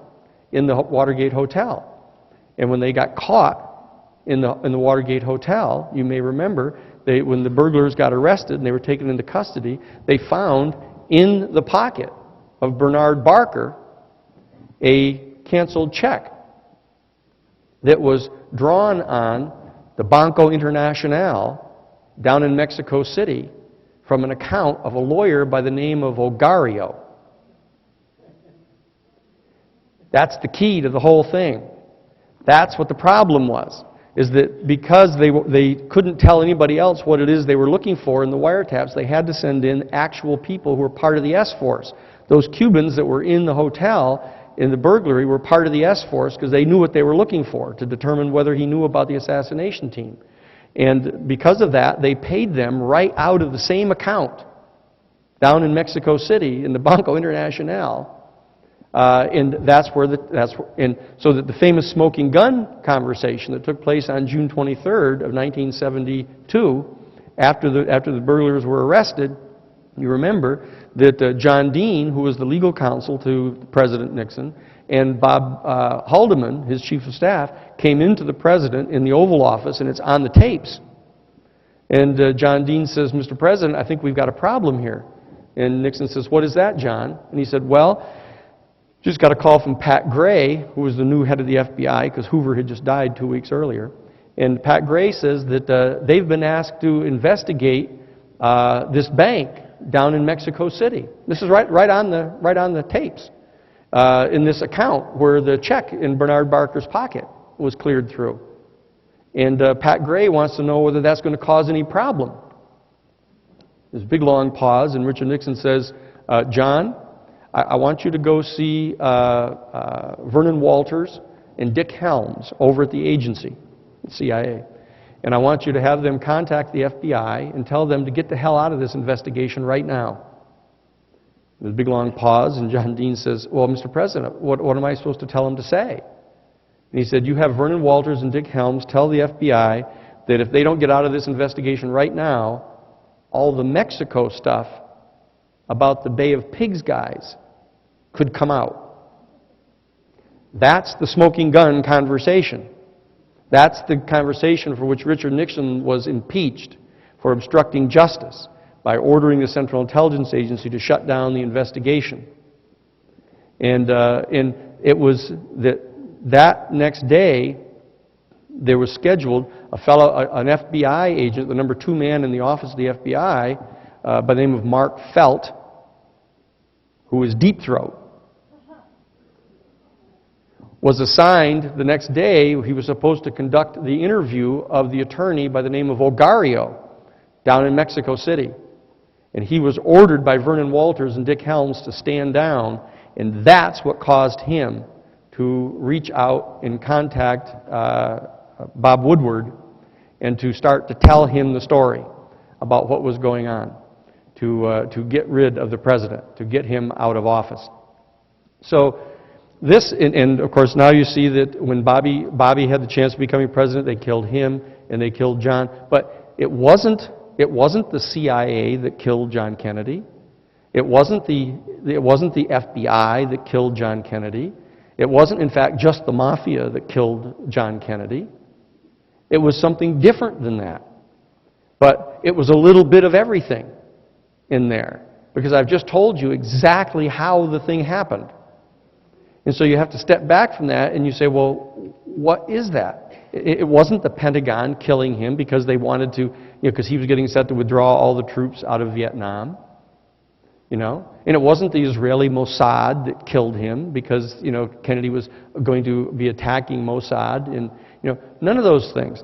in the Watergate Hotel. And when they got caught in the Watergate Hotel, you may remember, when the burglars got arrested and they were taken into custody, they found in the pocket of Bernard Barker a canceled check that was drawn on the Banco Internacional down in Mexico City from an account of a lawyer by the name of Ogario. That's the key to the whole thing. That's what the problem was, is that because they couldn't tell anybody else what it is they were looking for in the wiretaps, they had to send in actual people who were part of the S-Force. Those Cubans that were in the hotel in the burglary were part of the S-Force because they knew what they were looking for to determine whether he knew about the assassination team. And because of that, they paid them right out of the same account down in Mexico City in the Banco Internacional. And so that the famous smoking gun conversation that took place on June 23rd of 1972, after the burglars were arrested, you remember that John Dean, who was the legal counsel to President Nixon, and Bob Haldeman, his chief of staff, came into the president in the Oval Office, and it's on the tapes. And John Dean says, Mr. President, I think we've got a problem here. And Nixon says, what is that, John? And he said, well, just got a call from Pat Gray, who was the new head of the FBI, because Hoover had just died 2 weeks earlier. And Pat Gray says that they've been asked to investigate this bank down in Mexico City. This is right on the tapes. In this account where the check in Bernard Barker's pocket was cleared through. And Pat Gray wants to know whether that's going to cause any problem. There's a big long pause, and Richard Nixon says, John, I want you to go see Vernon Walters and Dick Helms over at the agency, the CIA. And I want you to have them contact the FBI and tell them to get the hell out of this investigation right now. There's a big long pause, and John Dean says, well, Mr. President, what am I supposed to tell them to say? And he said, you have Vernon Walters and Dick Helms tell the FBI that if they don't get out of this investigation right now, all the Mexico stuff about the Bay of Pigs guys could come out. That's the smoking gun conversation. That's the conversation for which Richard Nixon was impeached for obstructing justice by ordering the Central Intelligence Agency to shut down the investigation. And it was that next day there was scheduled an FBI agent, the number 2 man in the office of the FBI, by the name of Mark Felt, who was Deep Throat, was assigned the next day. He was supposed to conduct the interview of the attorney by the name of Ogario down in Mexico City. And he was ordered by Vernon Walters and Dick Helms to stand down, and that's what caused him to reach out and contact Bob Woodward and to start to tell him the story about what was going on, to get rid of the president, to get him out of office. So this, and of course now you see that when Bobby had the chance of becoming president, they killed him and they killed John. But it wasn't the CIA that killed John Kennedy. It wasn't the FBI that killed John Kennedy. It wasn't, in fact, just the mafia that killed John Kennedy. It was something different than that. But it was a little bit of everything in there, because I've just told you exactly how the thing happened. And so you have to step back from that and you say, well, what is that? It wasn't the Pentagon killing him because they wanted to, because he was getting set to withdraw all the troops out of Vietnam. And it wasn't the Israeli Mossad that killed him because, Kennedy was going to be attacking Mossad, and, none of those things.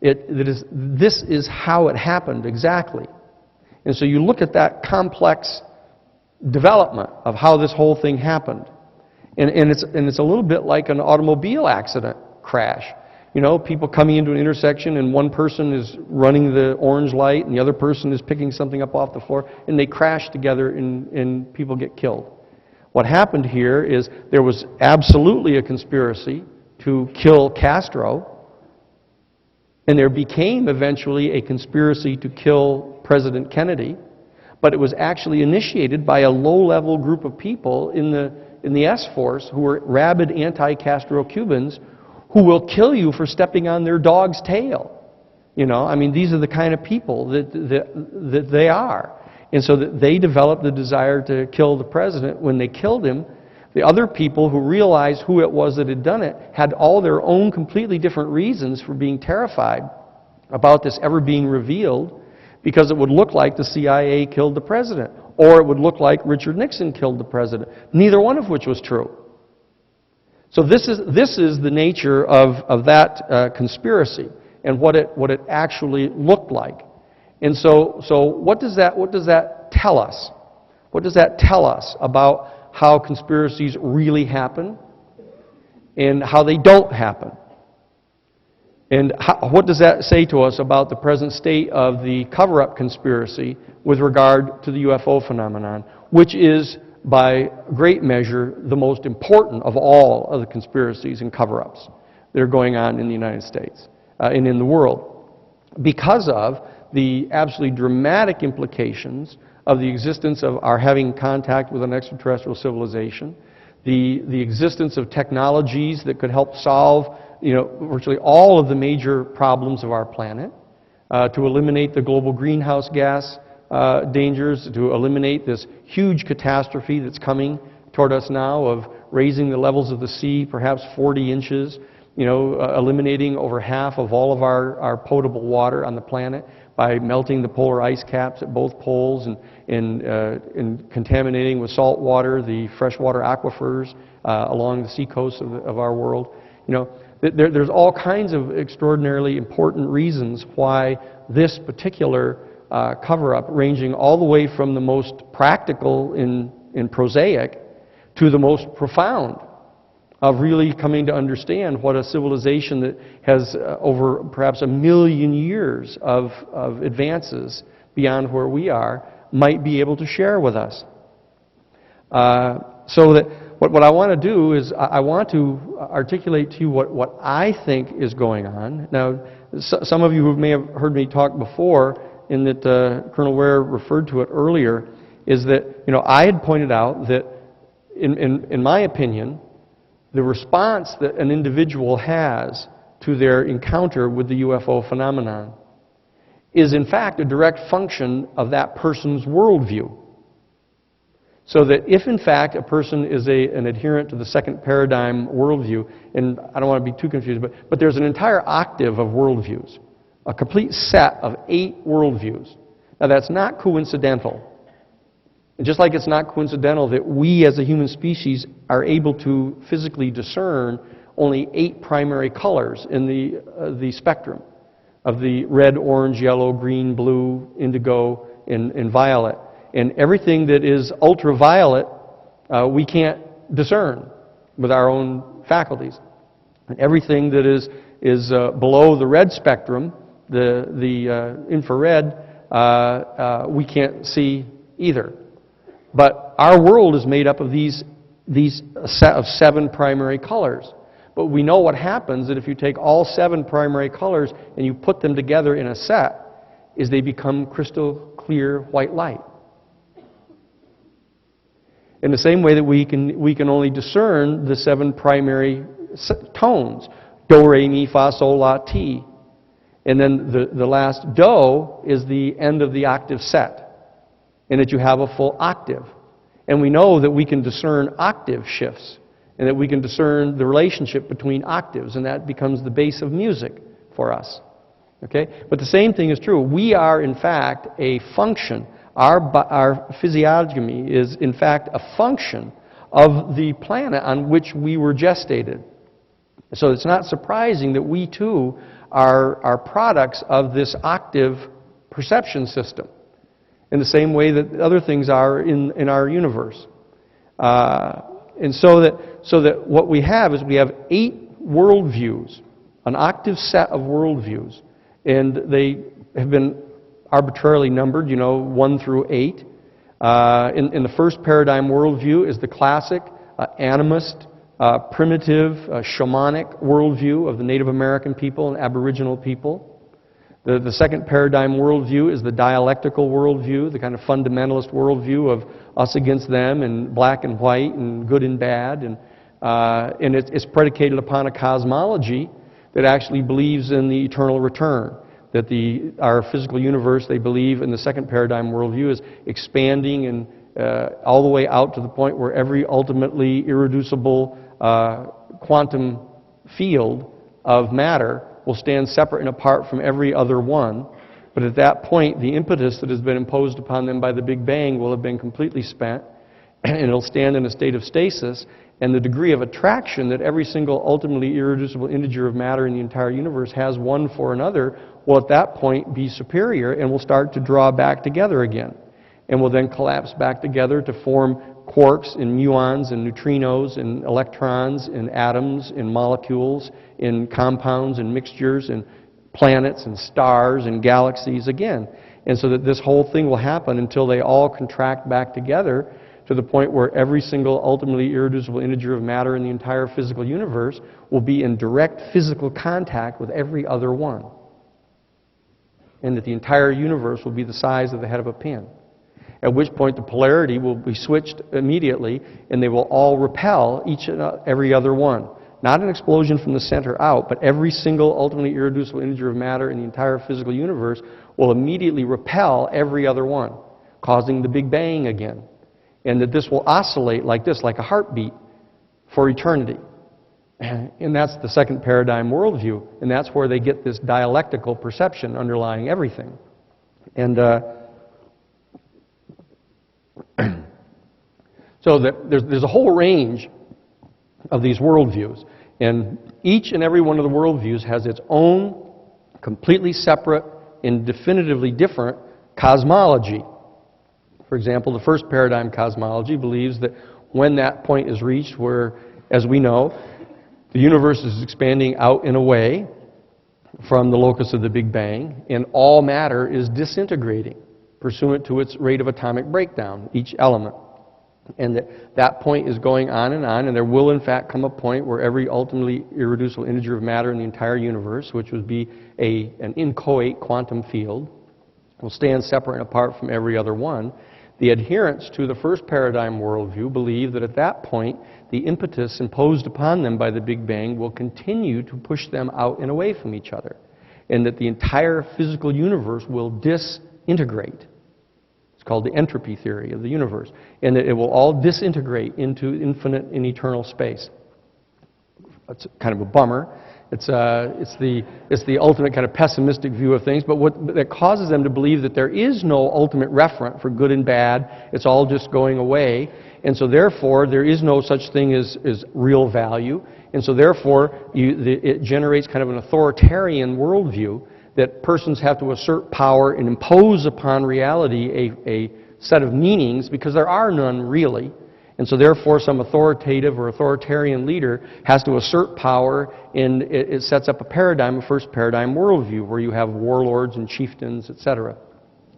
This is how it happened exactly. And so you look at that complex development of how this whole thing happened. And it's a little bit like an automobile accident crash. People coming into an intersection and one person is running the orange light and the other person is picking something up off the floor, and they crash together and people get killed. What happened here is there was absolutely a conspiracy to kill Castro, and there became eventually a conspiracy to kill President Kennedy, but it was actually initiated by a low-level group of people in the S-Force who were rabid anti-Castro Cubans who will kill you for stepping on their dog's tail. These are the kind of people that they are. And so that they developed the desire to kill the president. When they killed him, the other people who realized who it was that had done it had all their own completely different reasons for being terrified about this ever being revealed, because it would look like the CIA killed the president, or it would look like Richard Nixon killed the president, neither one of which was true. So this is the nature of that conspiracy and what it actually looked like. And so what does that tell us? What does that tell us about how conspiracies really happen and how they don't happen? And what does that say to us about the present state of the cover-up conspiracy with regard to the UFO phenomenon, which is by great measure the most important of all of the conspiracies and cover-ups that are going on in the United States and in the world, because of the absolutely dramatic implications of the existence of our having contact with an extraterrestrial civilization, the existence of technologies that could help solve virtually all of the major problems of our planet, to eliminate the global greenhouse gas dangers, to eliminate this huge catastrophe that's coming toward us now of raising the levels of the sea perhaps 40 inches, eliminating over half of all of our potable water on the planet by melting the polar ice caps at both poles and contaminating with salt water the freshwater aquifers along the seacoasts of our world. There's all kinds of extraordinarily important reasons why this particular cover-up, ranging all the way from the most practical and prosaic to the most profound, of really coming to understand what a civilization that has over perhaps 1 million years of advances beyond where we are might be able to share with us. So that what I want to do is I want to articulate to you what I think is going on. Now, some of you who may have heard me talk before, in that Colonel Ware referred to it earlier, is that I had pointed out that in my opinion, the response that an individual has to their encounter with the UFO phenomenon is in fact a direct function of that person's worldview. So that if in fact a person is an adherent to the second paradigm worldview, and I don't want to be too confused, but there's an entire octave of worldviews, a complete set of 8 worldviews. Now that's not coincidental. And just like it's not coincidental that we as a human species are able to physically discern only 8 primary colors in the spectrum of the red, orange, yellow, green, blue, indigo, and violet. And everything that is ultraviolet we can't discern with our own faculties. And everything that is below the red spectrum, the infrared, we can't see either. But our world is made up of these these a set of 7 primary colors. But we know what happens that if you take all 7 primary colors and you put them together in a set, is they become crystal clear white light. In the same way that we can only discern the 7 primary tones, do, re, mi, fa, sol, la, ti. And then the last do is the end of the octave set, and that you have a full octave. And we know that we can discern octave shifts, and that we can discern the relationship between octaves, and that becomes the base of music for us. Okay? But the same thing is true. We are, in fact, a function. Our physiognomy is, in fact, a function of the planet on which we were gestated. So it's not surprising that we, too, are products of this octave perception system, in the same way that other things are in our universe. And so that what we have is we have 8 worldviews, an octave set of worldviews, and they have been arbitrarily numbered, 1 through 8. In the first paradigm worldview is the classic animist, primitive, shamanic worldview of the Native American people and Aboriginal people. The second paradigm worldview is the dialectical worldview, the kind of fundamentalist worldview of us against them and black and white and good and bad. And it's predicated upon a cosmology that actually believes in the eternal return. That our physical universe, they believe in the second paradigm worldview, is expanding and all the way out to the point where every ultimately irreducible quantum field of matter will stand separate and apart from every other one. But at that point, the impetus that has been imposed upon them by the Big Bang will have been completely spent, and it'll stand in a state of stasis, and the degree of attraction that every single ultimately irreducible integer of matter in the entire universe has one for another will at that point be superior and will start to draw back together again, and will then collapse back together to form quarks and muons and neutrinos and electrons and atoms and molecules and compounds and mixtures and planets and stars and galaxies again. And so that this whole thing will happen until they all contract back together to the point where every single ultimately irreducible integer of matter in the entire physical universe will be in direct physical contact with every other one. And that the entire universe will be the size of the head of a pin. At which point the polarity will be switched immediately, and they will all repel each and every other one. Not an explosion from the center out, but every single ultimately irreducible integer of matter in the entire physical universe will immediately repel every other one, causing the Big Bang again. And that this will oscillate like this, like a heartbeat, for eternity. And that's the second paradigm worldview, and that's where they get this dialectical perception underlying everything. And so there's a whole range of these worldviews, and each and every one of the worldviews has its own completely separate and definitively different cosmology. For example, the first paradigm cosmology believes that when that point is reached where, as we know, the universe is expanding out and away from the locus of the Big Bang, and all matter is disintegrating pursuant to its rate of atomic breakdown, each element. And that point is going on, and there will in fact come a point where every ultimately irreducible integer of matter in the entire universe, which would be an inchoate quantum field, will stand separate and apart from every other one. The adherents to the first paradigm worldview believe that at that point, the impetus imposed upon them by the Big Bang will continue to push them out and away from each other, and that the entire physical universe will disintegrate. It's called the entropy theory of the universe, and that it will all disintegrate into infinite and eternal space. It's kind of a bummer. It's the ultimate kind of pessimistic view of things, but what that causes them to believe that there is no ultimate referent for good and bad. It's all just going away, and so therefore there is no such thing as real value, and so therefore it generates kind of an authoritarian worldview that persons have to assert power and impose upon reality a set of meanings because there are none really. And so therefore some authoritative or authoritarian leader has to assert power, and it sets up a paradigm, a first paradigm worldview, where you have warlords and chieftains, etc.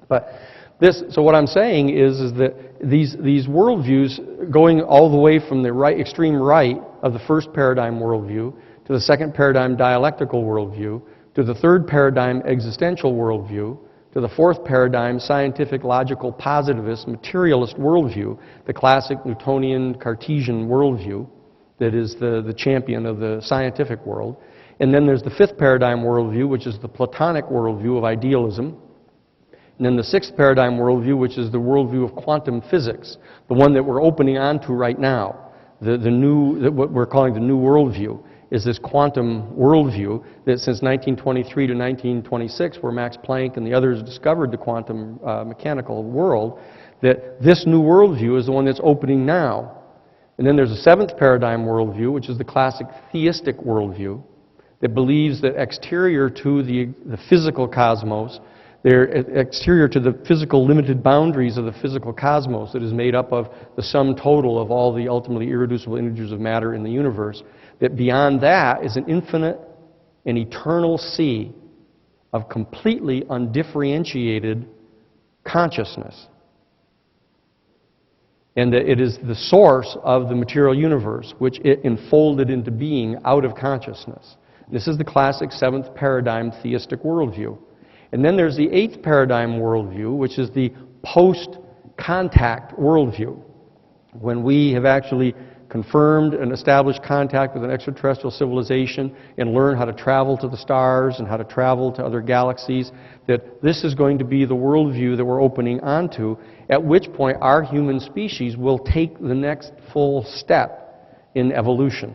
But So what I'm saying is that these worldviews, going all the way from the extreme right of the first paradigm worldview to the second paradigm dialectical worldview to the third paradigm existential worldview to the fourth paradigm scientific, logical, positivist, materialist worldview, the classic Newtonian Cartesian worldview that is the champion of the scientific world. And then there's the fifth paradigm worldview, which is the Platonic worldview of idealism. And then the sixth paradigm worldview, which is the worldview of quantum physics, the one that we're opening onto right now, what we're calling the new worldview, is this quantum worldview that since 1923 to 1926, where Max Planck and the others discovered the quantum mechanical world, that this new worldview is the one that's opening now. And then there's a seventh paradigm worldview, which is the classic theistic worldview, that believes that exterior to the physical cosmos, they're exterior to the physical limited boundaries of the physical cosmos that is made up of the sum total of all the ultimately irreducible integers of matter in the universe, that beyond that is an infinite and eternal sea of completely undifferentiated consciousness. And that it is the source of the material universe, which it enfolded into being out of consciousness. This is the classic seventh paradigm theistic worldview. And then there's the eighth paradigm worldview, which is the post-contact worldview. When we have actually confirmed and established contact with an extraterrestrial civilization and learn how to travel to the stars and how to travel to other galaxies, that this is going to be the worldview that we're opening onto, at which point our human species will take the next full step in evolution.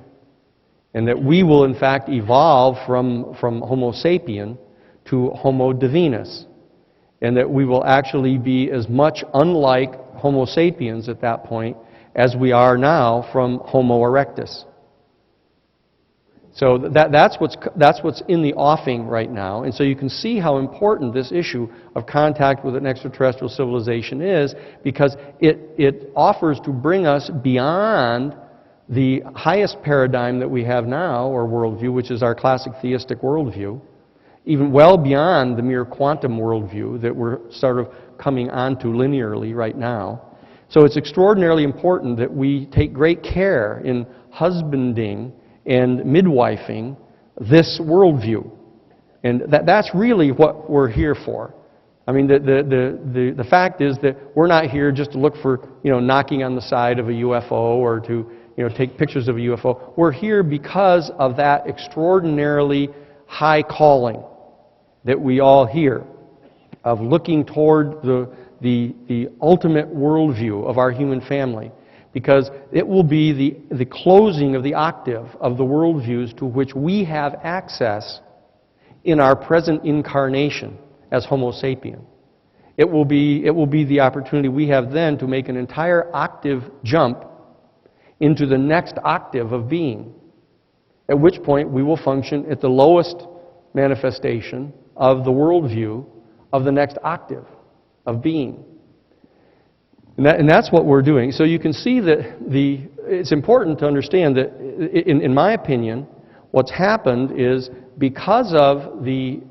And that we will in fact evolve from Homo sapien to Homo divinus. And that we will actually be as much unlike Homo sapiens at that point as we are now from Homo erectus. So that's what's in the offing right now. And so you can see how important this issue of contact with an extraterrestrial civilization is, because it offers to bring us beyond the highest paradigm that we have now, or worldview, which is our classic theistic worldview, even well beyond the mere quantum worldview that we're sort of coming onto linearly right now. So it's extraordinarily important that we take great care in husbanding and midwifing this worldview. And that's really what we're here for. I mean, the fact is that we're not here just to look for, knocking on the side of a UFO or to, take pictures of a UFO. We're here because of that extraordinarily high calling that we all hear of looking toward the ultimate worldview of our human family, because it will be the closing of the octave of the worldviews to which we have access in our present incarnation as Homo sapien. It will be the opportunity we have then to make an entire octave jump into the next octave of being, at which point we will function at the lowest manifestation of the worldview of the next octave of being. And that's what we're doing. So you can see that it's important to understand that, in my opinion, what's happened is because of the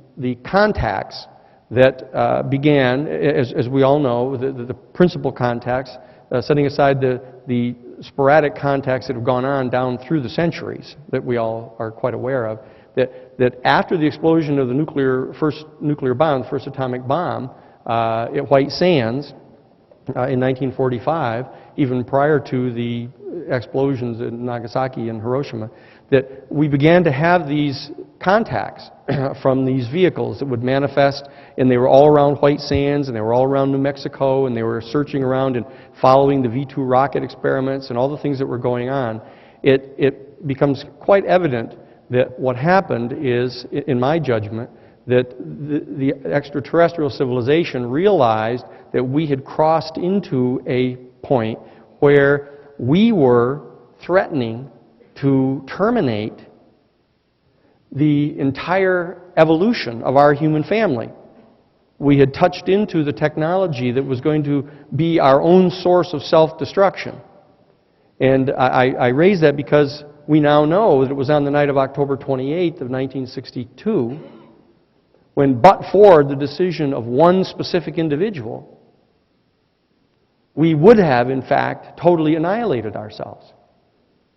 contacts that began, as we all know, the principal contacts, setting aside the sporadic contacts that have gone on down through the centuries that we all are quite aware of, that after the explosion of the first nuclear bomb, the first atomic bomb, at White Sands in 1945, even prior to the explosions in Nagasaki and Hiroshima, that we began to have these contacts from these vehicles that would manifest, and they were all around White Sands, and they were all around New Mexico, and they were searching around and following the V-2 rocket experiments and all the things that were going on. It becomes quite evident that what happened is, in my judgment, that the extraterrestrial civilization realized that we had crossed into a point where we were threatening to terminate the entire evolution of our human family. We had touched into the technology that was going to be our own source of self-destruction. And I raise that because we now know that it was on the night of October 28th of 1962 when, but for the decision of one specific individual, we would have, in fact, totally annihilated ourselves.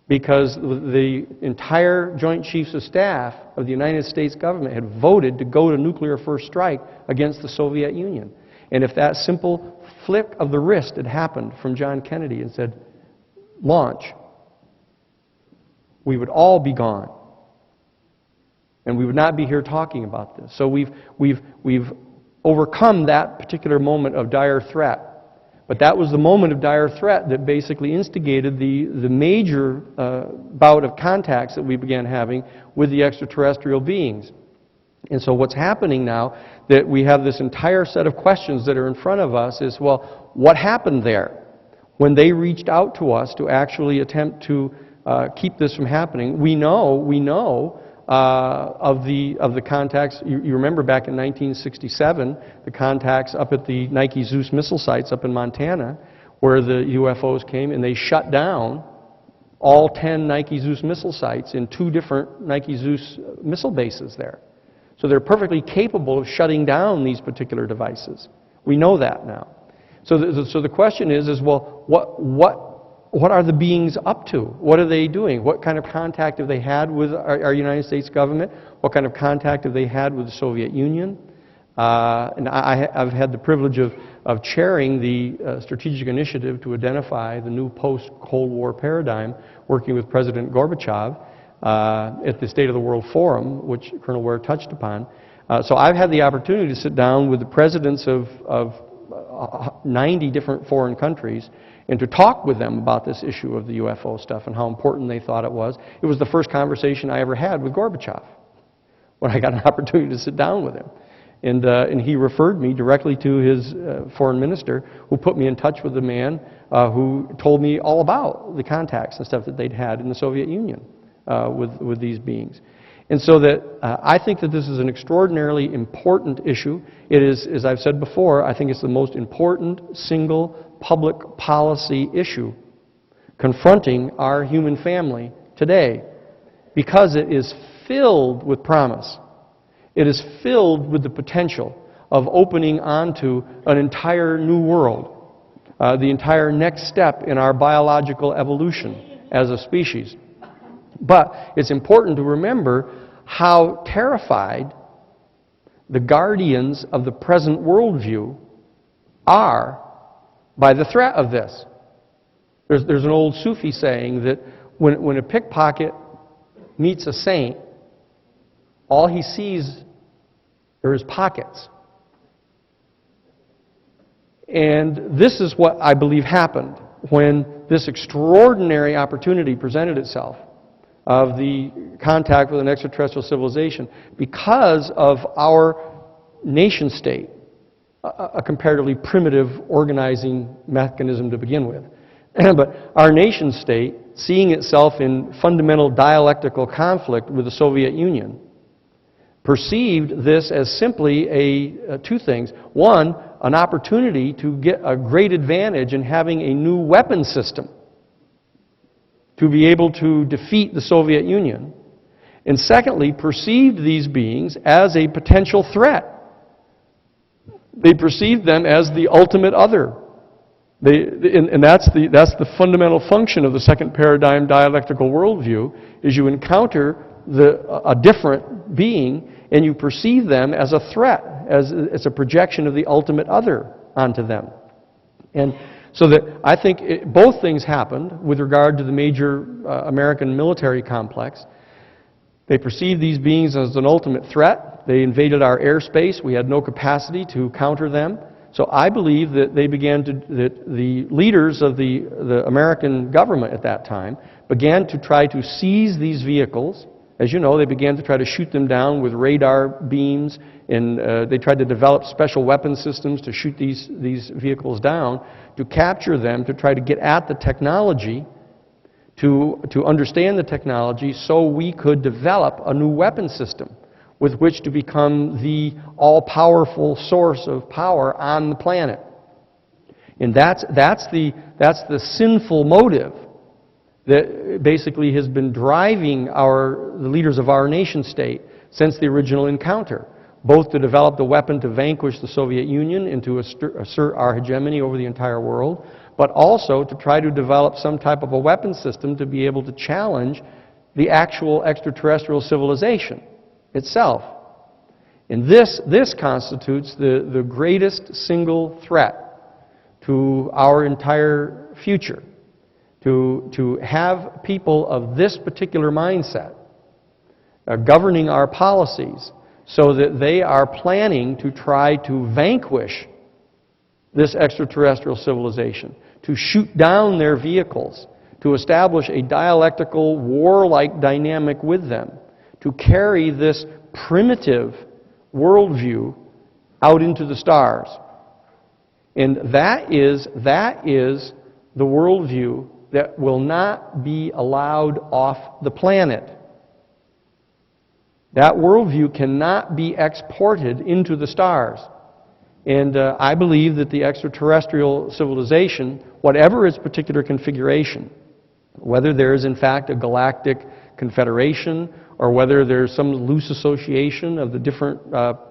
Because the entire Joint Chiefs of Staff of the United States government had voted to go to nuclear first strike against the Soviet Union. And if that simple flick of the wrist had happened from John Kennedy and said, launch, we would all be gone. And we would not be here talking about this. So we've overcome that particular moment of dire threat. But that was the moment of dire threat that basically instigated the major bout of contacts that we began having with the extraterrestrial beings. And so what's happening now, that we have this entire set of questions that are in front of us is, well, what happened there? When they reached out to us to actually attempt to keep this from happening, we know of the contacts. You remember back in 1967, the contacts up at the Nike Zeus missile sites up in Montana, where the UFOs came and they shut down all 10 Nike Zeus missile sites in 2 different Nike Zeus missile bases there. So they're perfectly capable of shutting down these particular devices. We know that now. So the question is well, what are the beings up to? What are they doing? What kind of contact have they had with our United States government? What kind of contact have they had with the Soviet Union? And I've had the privilege of chairing the strategic initiative to identify the new post-Cold War paradigm, working with President Gorbachev at the State of the World Forum, which Colonel Ware touched upon. So I've had the opportunity to sit down with the presidents of 90 different foreign countries and to talk with them about this issue of the UFO stuff and how important they thought it was. It was the first conversation I ever had with Gorbachev, when I got an opportunity to sit down with him. And he referred me directly to his foreign minister, who put me in touch with the man who told me all about the contacts and stuff that they'd had in the Soviet Union with these beings. And so that I think that this is an extraordinarily important issue. It is, as I've said before, I think it's the most important single public policy issue confronting our human family today, because it is filled with promise. It is filled with the potential of opening onto an entire new world, the entire next step in our biological evolution as a species. But it's important to remember how terrified the guardians of the present worldview are by the threat of this. There's an old Sufi saying that when a pickpocket meets a saint, all he sees are his pockets. And this is what I believe happened when this extraordinary opportunity presented itself of the contact with an extraterrestrial civilization, because of our nation state, a comparatively primitive organizing mechanism to begin with. But our nation state, seeing itself in fundamental dialectical conflict with the Soviet Union, perceived this as simply two things. One, an opportunity to get a great advantage in having a new weapon system to be able to defeat the Soviet Union. And secondly, perceived these beings as a potential threat. They perceived them as the ultimate other. And that's the fundamental function of the second paradigm dialectical worldview, is you encounter a different being and you perceive them as a threat, as a projection of the ultimate other onto them. And so that I think both things happened with regard to the major American military complex. They perceived these beings as an ultimate threat. They invaded our airspace. We had no capacity to counter them. So I believe that that the leaders of the American government at that time began to try to seize these vehicles. As you know, they began to try to shoot them down with radar beams, and they tried to develop special weapon systems to shoot these vehicles down, to capture them, to try to get at the technology, to understand the technology so we could develop a new weapon system with which to become the all-powerful source of power on the planet. And that's the sinful motive that basically has been driving the leaders of our nation state since the original encounter, both to develop the weapon to vanquish the Soviet Union and to assert our hegemony over the entire world, but also to try to develop some type of a weapon system to be able to challenge the actual extraterrestrial civilization itself. And this constitutes the greatest single threat to our entire future. To have people of this particular mindset governing our policies so that they are planning to try to vanquish this extraterrestrial civilization, to shoot down their vehicles, to establish a dialectical, warlike dynamic with them, to carry this primitive worldview out into the stars. And that is the worldview that will not be allowed off the planet. That worldview cannot be exported into the stars. And I believe that the extraterrestrial civilization, whatever its particular configuration, whether there is in fact a galactic confederation or whether there's some loose association of the different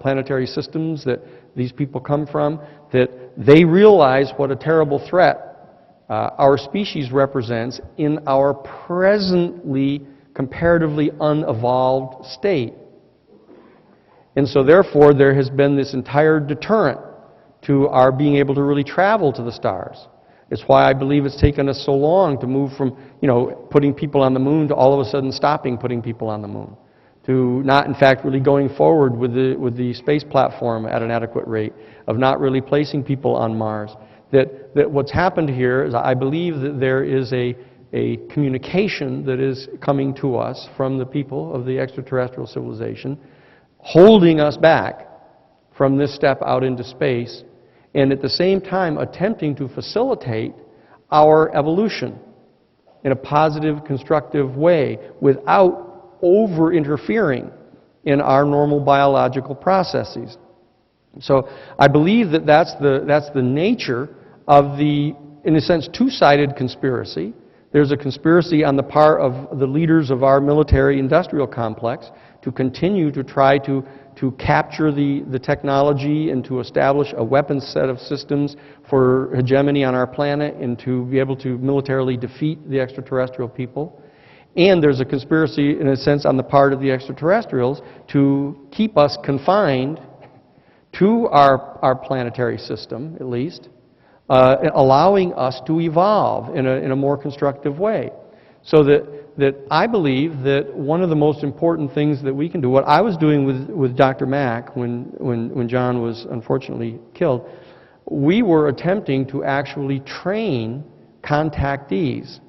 planetary systems that these people come from, that they realize what a terrible threat our species represents in our presently comparatively unevolved state. And so therefore there has been this entire deterrent to our being able to really travel to the stars. It's why I believe it's taken us so long to move from, putting people on the moon to all of a sudden stopping putting people on the moon, to not in fact really going forward with the space platform at an adequate rate, of not really placing people on Mars. That what's happened here is I believe that there is a communication that is coming to us from the people of the extraterrestrial civilization, holding us back from this step out into space, and at the same time attempting to facilitate our evolution in a positive, constructive way without over-interfering in our normal biological processes. So I believe that that's the nature of the, in a sense, two-sided conspiracy. There's a conspiracy on the part of the leaders of our military-industrial complex to continue to try to capture the technology and to establish a weapons set of systems for hegemony on our planet and to be able to militarily defeat the extraterrestrial people. And there's a conspiracy, in a sense, on the part of the extraterrestrials to keep us confined to our planetary system, at least, allowing us to evolve in a more constructive way. So that I believe that one of the most important things that we can do, what I was doing with Dr. Mack when John was unfortunately killed, we were attempting to actually train contactees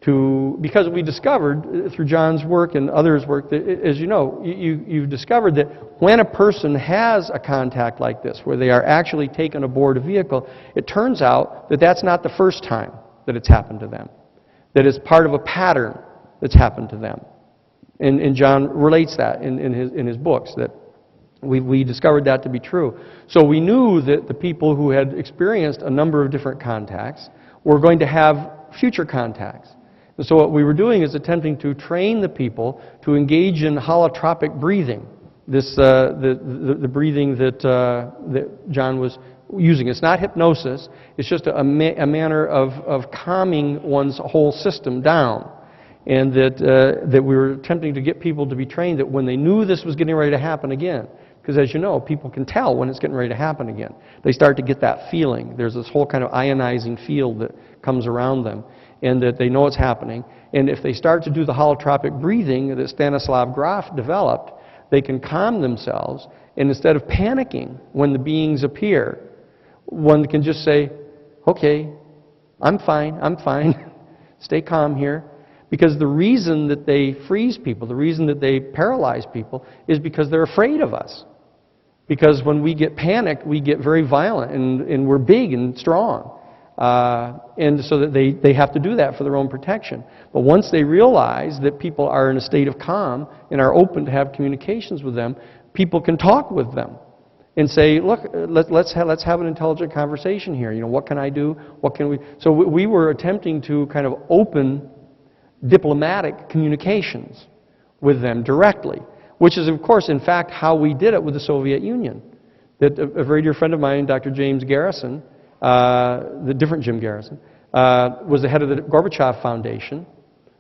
because we discovered through John's work and others' work that, as you know, you've discovered that when a person has a contact like this, where they are actually taken aboard a vehicle, it turns out that that's not the first time that it's happened to them. That is part of a pattern that's happened to them. And John relates that in his books, that we discovered that to be true. So we knew that the people who had experienced a number of different contacts were going to have future contacts. And so what we were doing is attempting to train the people to engage in holotropic breathing, the breathing that John was using. It's not hypnosis, it's just a manner of calming one's whole system down. And that we were attempting to get people to be trained that when they knew this was getting ready to happen again, because as you know, people can tell when it's getting ready to happen again. They start to get that feeling. There's this whole kind of ionizing field that comes around them, and that they know it's happening. And if they start to do the holotropic breathing that Stanislav Grof developed, they can calm themselves, and instead of panicking when the beings appear, one can just say, okay, I'm fine, stay calm here. Because the reason that they freeze people, the reason that they paralyze people, is because they're afraid of us. Because when we get panicked, we get very violent, and we're big and strong. And so that they have to do that for their own protection. But once they realize that people are in a state of calm and are open to have communications with them, people can talk with them and say, look, let's have an intelligent conversation here. You know, what can I do? What can we? So we were attempting to kind of open diplomatic communications with them directly, which is, of course, in fact, how we did it with the Soviet Union. That a very dear friend of mine, Dr. James Garrison, the different Jim Garrison, was the head of the Gorbachev Foundation,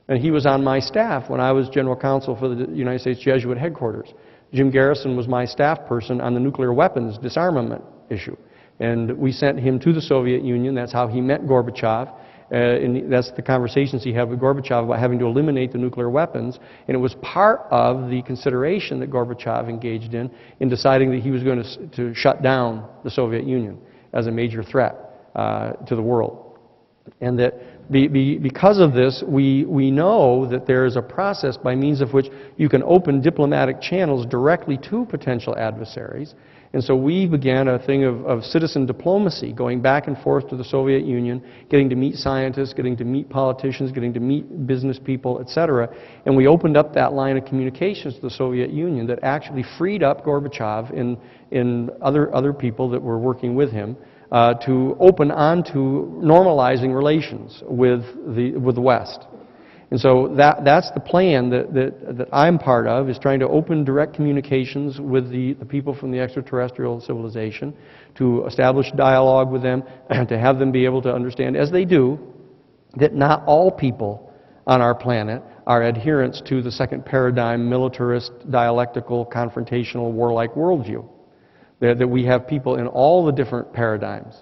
and he was on my staff when I was general counsel for the United States Jesuit headquarters. Jim Garrison was my staff person on the nuclear weapons disarmament issue. And we sent him to the Soviet Union. That's how he met Gorbachev. And that's the conversations he had with Gorbachev about having to eliminate the nuclear weapons. And it was part of the consideration that Gorbachev engaged in deciding that he was going to shut down the Soviet Union as a major threat to the world. And that because of this, we know that there is a process by means of which you can open diplomatic channels directly to potential adversaries. And so we began a thing of citizen diplomacy, going back and forth to the Soviet Union, getting to meet scientists, getting to meet politicians, getting to meet business people, etc. And we opened up that line of communications to the Soviet Union that actually freed up Gorbachev and other people that were working with him to open on to normalizing relations with the West. And so that's the plan that I'm part of, is trying to open direct communications with the people from the extraterrestrial civilization, to establish dialogue with them, and to have them be able to understand, as they do, that not all people on our planet are adherents to the second paradigm, militarist, dialectical, confrontational, warlike worldview. That we have people in all the different paradigms.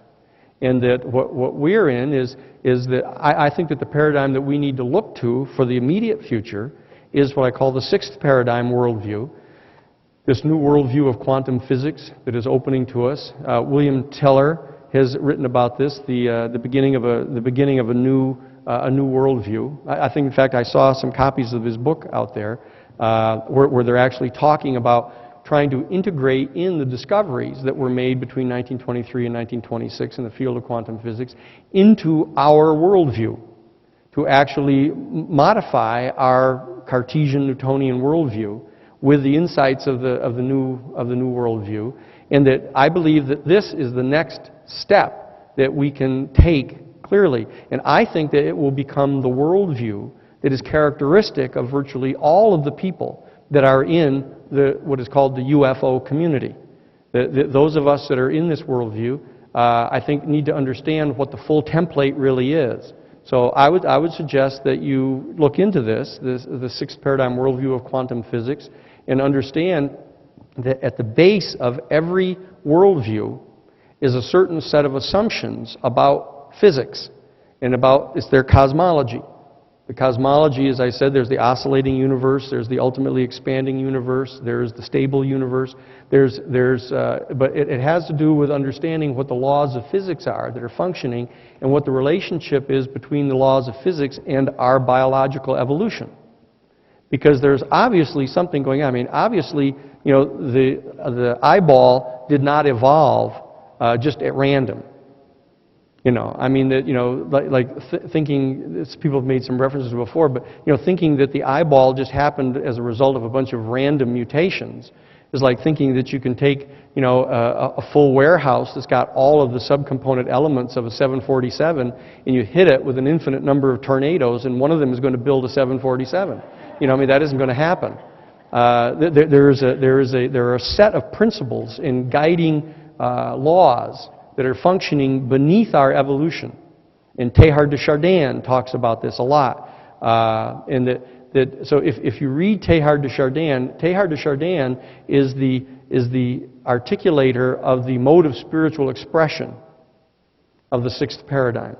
And that what we're in is that I think that the paradigm that we need to look to for the immediate future is what I call the sixth paradigm worldview. This new worldview of quantum physics that is opening to us. William Teller has written about this, the beginning of a new worldview. I think, in fact, I saw some copies of his book out there where they're actually talking about trying to integrate in the discoveries that were made between 1923 and 1926 in the field of quantum physics into our worldview, to actually modify our Cartesian Newtonian worldview with the insights of the new worldview, and that I believe that this is the next step that we can take clearly. And I think that it will become the worldview that is characteristic of virtually all of the people that are in what is called the UFO community. Those of us that are in this worldview, I think, need to understand what the full template really is. So I would suggest that you look into the sixth paradigm worldview of quantum physics, and understand that at the base of every worldview is a certain set of assumptions about physics and about their cosmology. The cosmology, as I said, there's the oscillating universe, there's the ultimately expanding universe, there's the stable universe, but it has to do with understanding what the laws of physics are that are functioning, and what the relationship is between the laws of physics and our biological evolution. Because there's obviously something going on. I mean, obviously, the eyeball did not evolve just at random. Thinking, people have made some references before, but, thinking that the eyeball just happened as a result of a bunch of random mutations is like thinking that you can take, a full warehouse that's got all of the subcomponent elements of a 747, and you hit it with an infinite number of tornadoes, and one of them is going to build a 747. That isn't going to happen. There are a set of principles in guiding laws that are functioning beneath our evolution. And Teilhard de Chardin talks about this a lot. So if you read Teilhard de Chardin is the articulator of the mode of spiritual expression of the sixth paradigm.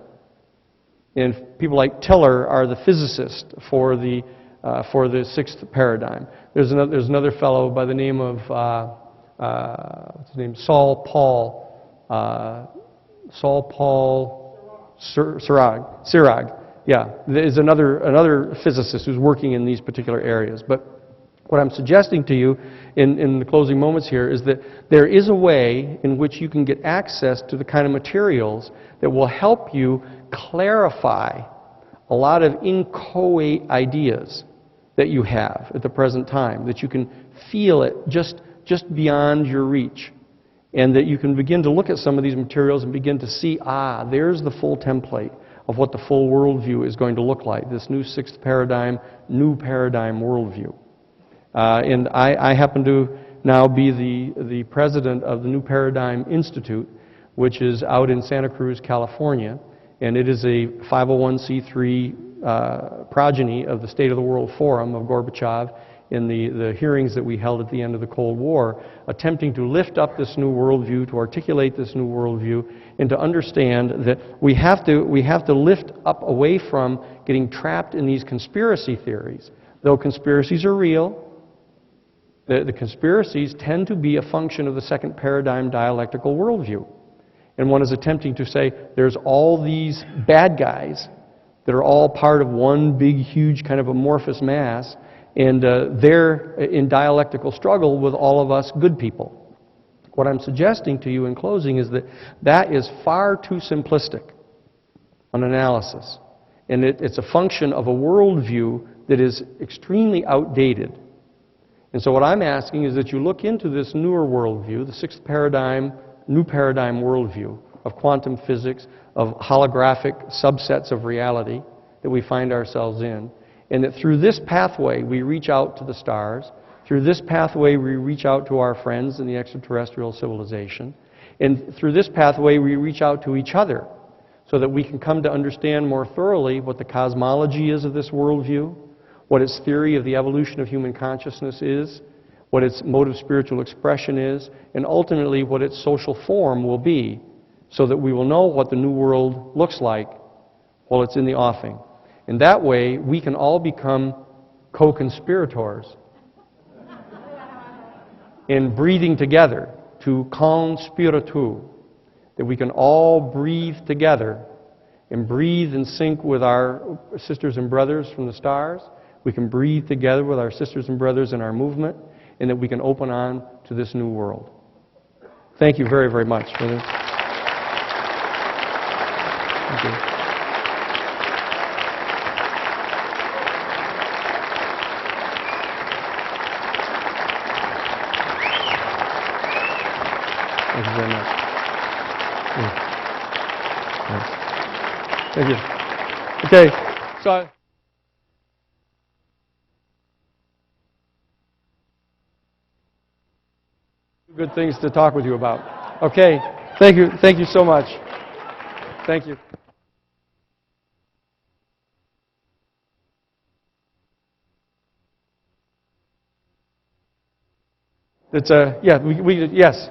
And people like Tiller are the physicist for the sixth paradigm. There's another fellow by the name of what's his name? Saul Paul Sirag. Yeah, there's another physicist who's working in these particular areas. But what I'm suggesting to you in the closing moments here is that there is a way in which you can get access to the kind of materials that will help you clarify a lot of inchoate ideas that you have at the present time, that you can feel it just beyond your reach. And that you can begin to look at some of these materials and begin to see, there's the full template of what the full worldview is going to look like, this new sixth paradigm, new paradigm worldview. And I happen to now be the president of the New Paradigm Institute, which is out in Santa Cruz, California, and it is a 501c3 progeny of the State of the World Forum of Gorbachev in the hearings that we held at the end of the Cold War, attempting to lift up this new worldview, to articulate this new worldview, and to understand that we have to lift up away from getting trapped in these conspiracy theories. Though conspiracies are real, the conspiracies tend to be a function of the second paradigm dialectical worldview. And one is attempting to say there's all these bad guys that are all part of one big, huge kind of amorphous mass, and they're in dialectical struggle with all of us good people. What I'm suggesting to you in closing is that that is far too simplistic an analysis. And it's a function of a worldview that is extremely outdated. And so what I'm asking is that you look into this newer worldview, the sixth paradigm, new paradigm worldview of quantum physics, of holographic subsets of reality that we find ourselves in, and that through this pathway we reach out to the stars, through this pathway we reach out to our friends in the extraterrestrial civilization, and through this pathway we reach out to each other so that we can come to understand more thoroughly what the cosmology is of this worldview, what its theory of the evolution of human consciousness is, what its mode of spiritual expression is, and ultimately what its social form will be, so that we will know what the new world looks like while it's in the offing. And that way, we can all become co-conspirators in breathing together, to conspiratu, that we can all breathe together and breathe in sync with our sisters and brothers from the stars. We can breathe together with our sisters and brothers in our movement, and that we can open on to this new world. Thank you very, very much for this. Thank you. Thank you very much. Thank you. Okay, so good things to talk with you about. Okay, thank you so much. Thank you. It's yes.